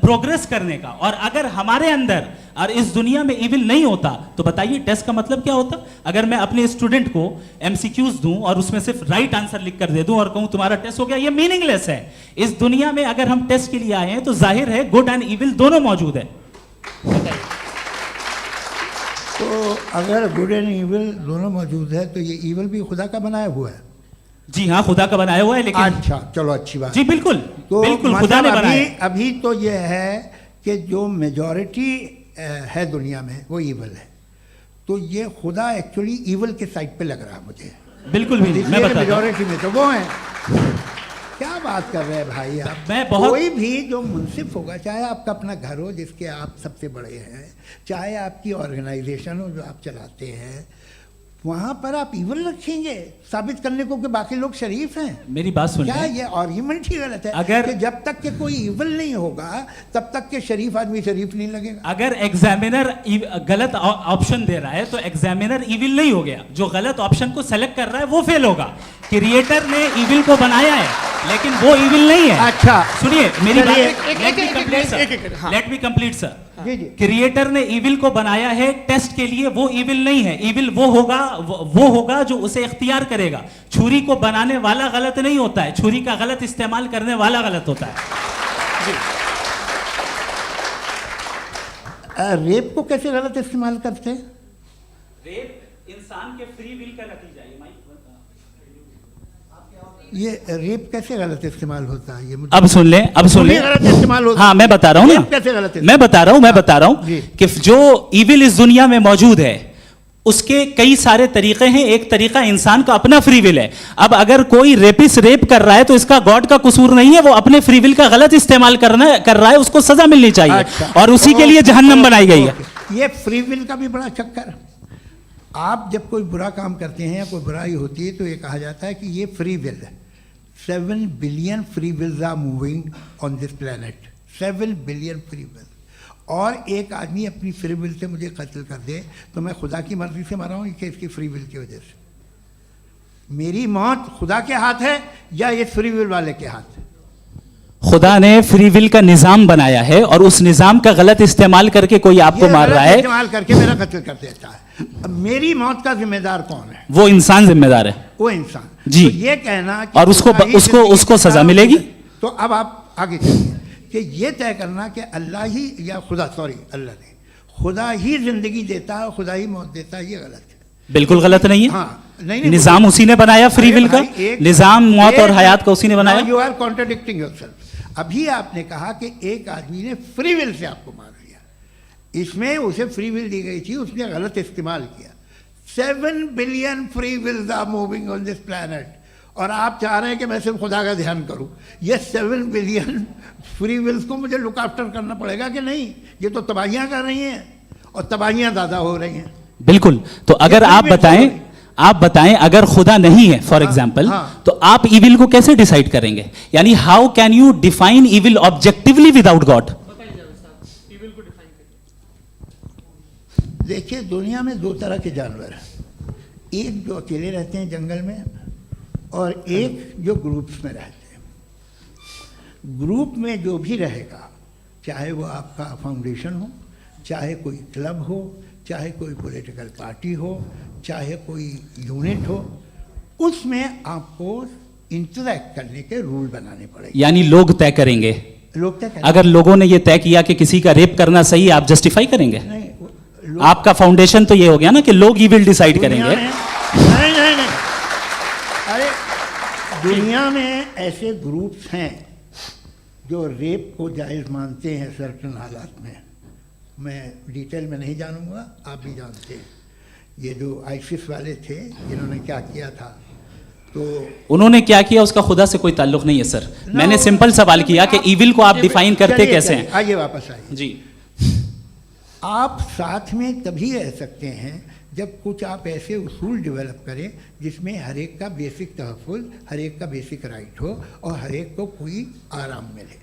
प्रोग्रेस करने का। और अगर हमारे अंदर और इस दुनिया में इविल नहीं होता तो बताइए टेस्ट का मतलब क्या होता? अगर मैं अपने स्टूडेंट को एमसीक्यूज दूं और उसमें सिर्फ राइट आंसर लिख कर दे दूं और कहूं तुम्हारा टेस्ट हो गया, ये मीनिंगलेस है। इस दुनिया में अगर हम टेस्ट के लिए आए हैं तो जाहिर है गुड एंड इविल दोनों मौजूद है। तो अगर गुड एंड इविल दोनों मौजूद है तो ये इविल भी खुदा का बनाया हुआ है। जी हाँ, खुदा का बनाया हुआ है, लेकिन अच्छा, चलो अच्छी बात। जी बिल्कुल, तो बिल्कुल खुदा ने मतलब बनाया है। अभी तो ये है कि जो मेजॉरिटी है दुनिया में वो इविल है, तो ये खुदा एक्चुअली इविल के साइड पे लग रहा है मुझे। बिल्कुल भी नहीं, मैं बताता हूँ। मेजॉरिटी में तो वो है। क्या बात कर रहे हैं भाई आप? मैं बहुत कोई भी जो मुंसिफ होगा, चाहे आपका अपना घर हो जिसके आप सबसे बड़े हैं, चाहे आपकी ऑर्गेनाइजेशन हो जो आप चलाते हैं, वहाँ पर आप इवल रखेंगे साबित करने को कि बाकी लोग शरीफ हैं। मेरी बात सुनिए, क्या ये आर्ग्यूमेंट ही गलत है? अगर कि जब तक के कोई इवल नहीं होगा तब तक के शरीफ आदमी शरीफ नहीं लगेगा। अगर एग्जामिनर गलत ऑप्शन दे रहा है तो एग्जामिनर इविल नहीं हो गया, जो गलत ऑप्शन को सेलेक्ट कर रहा है वो फेल होगा। क्रिएटर ने इविल को बनाया है लेकिन वो इविल नहीं है। अच्छा सुनिए मेरी बात, हाँ। Let me complete sir. जी जी। क्रिएटर ने इविल को बनाया है टेस्ट के लिए, वो इविल नहीं है। इविल वो होगा जो उसे इख्तियार करेगा। छुरी को बनाने वाला गलत नहीं होता है, छुरी का गलत इस्तेमाल करने वाला गलत होता है। रेप को कैसे गलत इस्तेमाल करते हैं? रेप इंसान के फ्री विल का नतीजा है। ये रेप कैसे गलत इस्तेमाल होता है? ये मुझे अब सुन लें, अब सुन लें। गलत इस्तेमाल होता है। हाँ मैं बता रहा हूँ ना, कैसे गलत मैं बता रहा हूँ जी। कि जो इविल इस दुनिया में मौजूद है उसके कई सारे तरीके हैं। एक तरीका इंसान का अपना फ्री विल है। अब अगर कोई रेपिस्ट रेप कर रहा है तो इसका गॉड का कसूर नहीं है, वो अपने फ्री विल का गलत इस्तेमाल कर रहा है, उसको सजा मिलनी चाहिए। अच्छा। और उसी के लिए जहन्नम बनाई गई है। ये फ्री विल का भी बड़ा चक्कर। आप जब कोई बुरा काम करते हैं या कोई बुराई होती है तो ये कहा जाता है कि ये फ्री विल है। 7 billion free wills are moving on this planet. 7 billion free will. और एक आदमी अपनी फ्री विल से मुझे कत्ल कर दे तो मैं खुदा की मर्जी से मरा हूँ कि इसकी फ्री विल की वजह से? मेरी मौत खुदा के हाथ है या ये फ्री विल वाले के हाथ है? खुदा ने फ्री विल का निजाम बनाया है और उस निजाम का गलत इस्तेमाल करके कोई आपको मार रहा है, इस्तेमाल करके मेरा कत्ल कर देता है। अब मेरी मौत का जिम्मेदार कौन है? वो इंसान जिम्मेदार है। वो इंसान। जी। तो ये कहना कि और उसको सजा मिलेगी। तो अब आप आगे चलिए कि ये तय करना कि अल्लाह ही या खुदा, सॉरी अल्लाह ने, खुदा ही जिंदगी देता है, खुदा ही मौत देता है, ये गलत है। बिल्कुल गलत नहीं है। हाँ, नहीं, निजाम उसी ने बनाया फ्री विल का। निजाम मौत और हयात का उसी ने बनाया। You are contradicting yourself. अभी आपने कहा कि एक आदमी ने फ्री विल से आपको मार दिया, इसमें उसे फ्री विल दी गई थी, उसने गलत इस्तेमाल किया। 7 billion free wills are moving on this planet और आप चाह रहे हैं कि मैं सिर्फ खुदा का ध्यान करूं। ये 7 बिलियन फ्री विल्स को मुझे लुक आफ्टर करना पड़ेगा कि नहीं? ये तो तबाहियां कर रही हैं और तबाहियां ज़्यादा हो रही हैं। बिल्कुल। तो अगर आप बताएं अगर खुदा नहीं है फॉर एग्जाम्पल, तो आप इविल को कैसे डिसाइड करेंगे? यानी how can you define evil objectively without God? देखिए, दुनिया में 2 तरह के जानवर हैं। एक जो अकेले रहते हैं जंगल में और एक जो ग्रुप्स में रहते हैं। ग्रुप में जो भी रहेगा, चाहे वो आपका फाउंडेशन हो, चाहे कोई क्लब हो, चाहे कोई पॉलिटिकल पार्टी हो, चाहे कोई यूनिट हो, उसमें आपको इंटरैक्ट करने के रूल बनाने पड़ेंगे। यानी लोग तय करेंगे। लोग तय करेंगे। अगर लोगों ने ये तय किया कि किसी का रेप करना सही है, आप जस्टिफाई करेंगे? नहीं, आपका फाउंडेशन तो ये हो गया ना कि लोग ही विल डिसाइड करेंगे। नहीं, अरे दुनिया में ऐसे ग्रुप्स हैं जो रेप को जायज़ मानते हैं सर्टेन हालात में। मैं डिटेल में नहीं जानूंगा, आप भी जानते हैं। ये जो आईसिस वाले थे, इन्होंने क्या किया था, तो उन्होंने क्या किया उसका खुदा से कोई ताल्लुक नहीं है सर। मैंने सिंपल सवाल किया कि इविल को आप डिफाइन करते कैसे हैं? आइए वापस आइए जी। आप साथ में तभी रह सकते हैं जब कुछ आप ऐसे उसूल डेवलप करें जिसमें हर एक का बेसिक तहफ़्फ़ुज़, हर एक का बेसिक राइट हो और हर एक को कोई आराम मिले।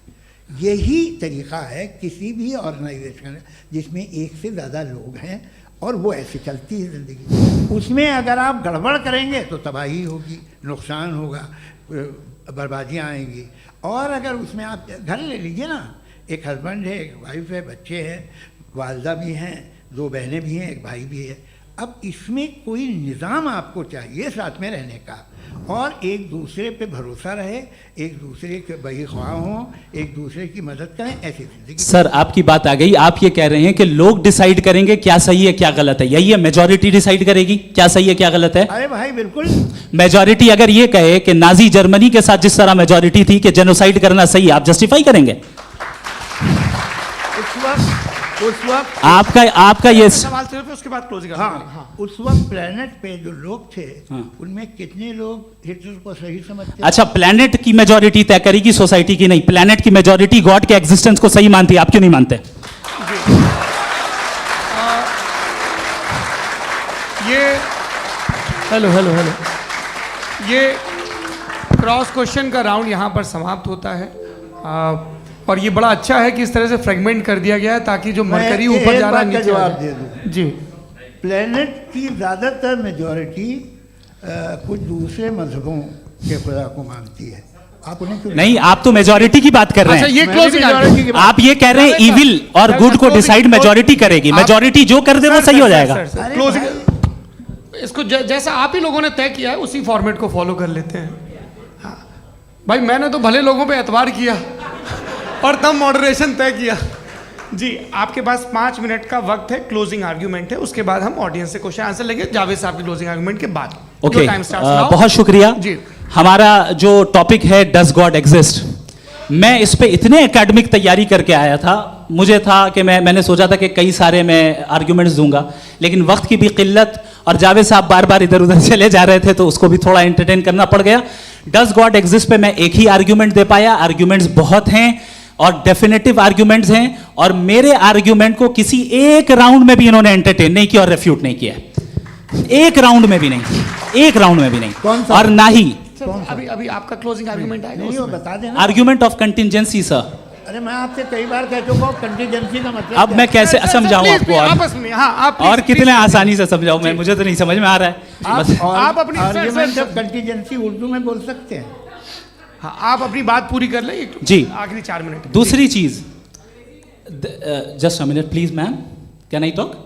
यही तरीक़ा है किसी भी ऑर्गेनाइजेशन जिसमें एक से ज़्यादा लोग हैं और वो ऐसे चलती है ज़िंदगी। उसमें अगर आप गड़बड़ करेंगे तो तबाही होगी, नुकसान होगा, बर्बादियाँ आएंगी। और अगर उसमें आप घर ले लीजिए ना, एक हस्बैंड है, एक वाइफ है, बच्चे हैं, वालदा भी हैं, 2 बहनें भी हैं, एक भाई भी है। अब इसमें कोई निज़ाम आपको चाहिए साथ में रहने का, और एक दूसरे पे भरोसा रहे, एक दूसरे के बहीख्वाह हों, एक दूसरे की मदद करें, ऐसी जिंदगी। सर आपकी बात आ गई, आप ये कह रहे हैं कि लोग डिसाइड करेंगे क्या सही है क्या गलत है, यही है मेजॉरिटी डिसाइड करेगी क्या सही है क्या गलत है? अरे भाई बिल्कुल। मेजॉरिटी अगर ये कहे कि नाजी जर्मनी के साथ जिस तरह मेजॉरिटी थी कि जेनोसाइड करना सही है, आप जस्टिफाई करेंगे? उस वक्त आपका ये सवाल सिर्फ है, उसके बाद क्लोजिंग। हाँ, उस वक्त प्लेनेट पे जो लोग थे, उनमें कितने लोग हिटलर को सही समझते? अच्छा, प्लेनेट की मेजॉरिटी तय करेगी, सोसाइटी की नहीं। प्लेनेट की मेजॉरिटी गॉड के एग्जिस्टेंस को सही मानती है, आप क्यों नहीं मानते? ये हेलो हेलो हेलो, ये क्रॉस क्वेश्चन का राउंड यहाँ पर समाप्त होता है। और ये बड़ा अच्छा है कि इस तरह से फ्रेगमेंट कर दिया गया है ताकि जो मरकरी ऊपर जा रहा है नीचे जवाब आ दे जाए। दूं। जी, प्लेनेट की ज़्यादातर मेजॉरिटी कुछ दूसरे मजहबों के खुदा को मानती है। आप उन्हें क्यों नहीं, आप तो मेजॉरिटी की बात कर रहे अच्छा, हैं। ये मैंने क्लोजिंग majority की बात- आप ये कह रहे हैं इविल और गुड को डिसाइड मेजॉरिटी करेगी, मेजॉरिटी जो कर दे वो सही हो जाएगा। अरे क्लोजिंग इसको जैसा आप ही लोगों ने तय किया है उसी फॉर्मेट को फॉलो कर लेते हैं। हाँ भाई, मैंने तो भले लोगों पे एतबार किया और तब मॉडरेशन तय किया। जी, आपके पास 5 मिनट का वक्त है, क्लोजिंग आर्ग्यूमेंट है, उसके बाद हम ऑडियंस से क्वेश्चन आंसर लेंगे जावेद साहब के क्लोजिंग आर्ग्यूमेंट के बाद। ओके, टाइम स्टार्ट्स बहुत शुक्रिया जी। हमारा जो टॉपिक है डज गॉड एग्जिस्ट, मैं इस पे इतने एकेडमिक तैयारी करके आया था, मुझे था कि मैंने सोचा था कि कई सारे मैं आर्ग्यूमेंट्स दूंगा, लेकिन वक्त की भी किल्लत और जावेद साहब बार बार इधर उधर चले जा रहे थे तो उसको भी थोड़ा एंटरटेन करना पड़ गया। डज गॉड एग्जिस्ट पे मैं एक ही आर्ग्यूमेंट दे पाया, आर्ग्यूमेंट्स बहुत हैं और डेफिनेटिव आर्ग्यूमेंट्स हैं, और मेरे आर्ग्यूमेंट को किसी एक राउंड में भी इन्होंने एंटरटेन नहीं किया और रेफ्यूट नहीं किया, एक राउंड में भी नहीं, एक राउंड में भी नहीं, कौन सा? और ना ही अभी आपका क्लोजिंग आर्ग्यूमेंट आएगा नहीं, वो उसमें। बता देना। Argument of contingency sir. अरे मैं आपसे कई बार कह चुका हूँ कंटीजेंसी का मतलब अब मैं कैसे सर, समझाऊं प्लीज, आपको, और आपस में हाँ, आप और प्लीज, कितने प्लीज। आसानी से समझाऊं मैं, मुझे तो नहीं समझ में आ रहा है। बस आप अपनी- sir, argument sir, of contingency Urdu में बोल सकते हैं। हाँ, आप अपनी बात पूरी कर लें जी। आखिरी 4 मिनट। दूसरी चीज, just a minute please ma'am, can I talk?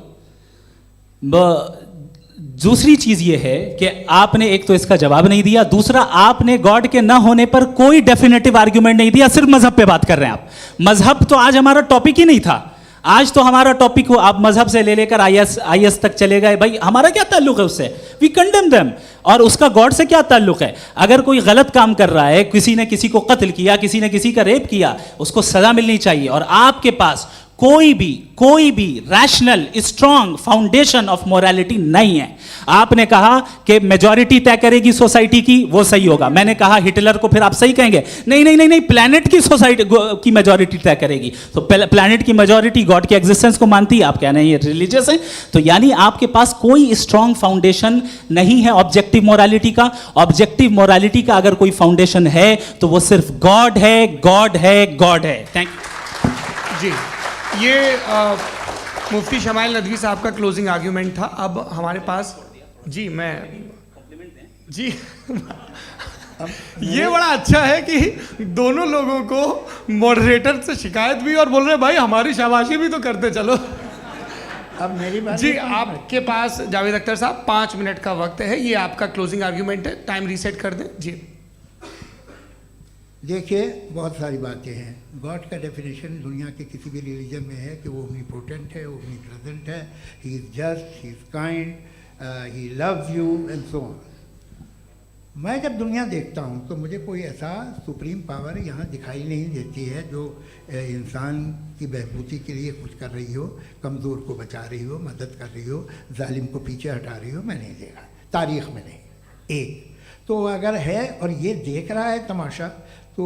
दूसरी चीज ये है कि आपने एक तो इसका जवाब नहीं दिया, दूसरा आपने गॉड के ना होने पर कोई डेफिनेटिव आर्ग्यूमेंट नहीं दिया, सिर्फ मजहब पे बात कर रहे हैं आप। मजहब तो आज हमारा टॉपिक ही नहीं था, आज तो हमारा टॉपिक हो, आप मजहब से ले लेकर आईएस तक चले गए। भाई हमारा क्या ताल्लुक है उससे? We condemn them. और उसका गॉड से क्या ताल्लुक है? अगर कोई गलत काम कर रहा है, किसी ने किसी को कत्ल किया, किसी ने किसी का रेप किया, उसको सजा मिलनी चाहिए। और आपके पास कोई भी rational strong foundation of morality नहीं है। आपने कहा कि मेजॉरिटी तय करेगी सोसाइटी की, वो सही होगा। मैंने कहा हिटलर को फिर आप सही कहेंगे, नहीं नहीं नहीं नहीं, प्लैनेट की सोसाइटी की मेजॉरिटी तय करेगी। तो प्लैनेट की मेजॉरिटी गॉड के एग्जिस्टेंस को मानती है, आप कह रहे हैं ये रिलीजियस है। तो यानी आपके पास कोई स्ट्रॉन्ग फाउंडेशन नहीं है ऑब्जेक्टिव मोरालिटी का। ऑब्जेक्टिव मोरालिटी का अगर कोई फाउंडेशन है तो वो सिर्फ गॉड है, गॉड है, गॉड है। थैंक यू जी, ये मुफ्ती शमाइल नदवी साहब का क्लोजिंग आर्ग्यूमेंट था। अब हमारे पास जी ये बड़ा अच्छा है कि दोनों लोगों को मॉडरेटर से शिकायत भी और बोल रहे भाई हमारी शाबाशी भी तो करते चलो। अब मेरी बात जी, आपके पास जावेद अख्तर साहब 5 मिनट का वक्त है, ये आपका क्लोजिंग आर्ग्यूमेंट है, टाइम रीसेट कर दें जी। देखिए, बहुत सारी बातें हैं। गॉड का डेफिनेशन दुनिया के किसी भी रिलीजन में है कि वो ओमनीपोटेंट है, ओमनीप्रेजेंट है, he is just, he is kind, he loves you and so on. मैं जब दुनिया देखता हूँ तो मुझे कोई ऐसा सुप्रीम पावर यहाँ दिखाई नहीं देती है जो इंसान की बहबूदी के लिए कुछ कर रही हो, कमज़ोर को बचा रही हो, मदद कर रही हो, जालिम को पीछे हटा रही हो। मैं नहीं देखा, तारीख़ में नहीं। एक तो अगर है और ये देख रहा है तमाशा, तो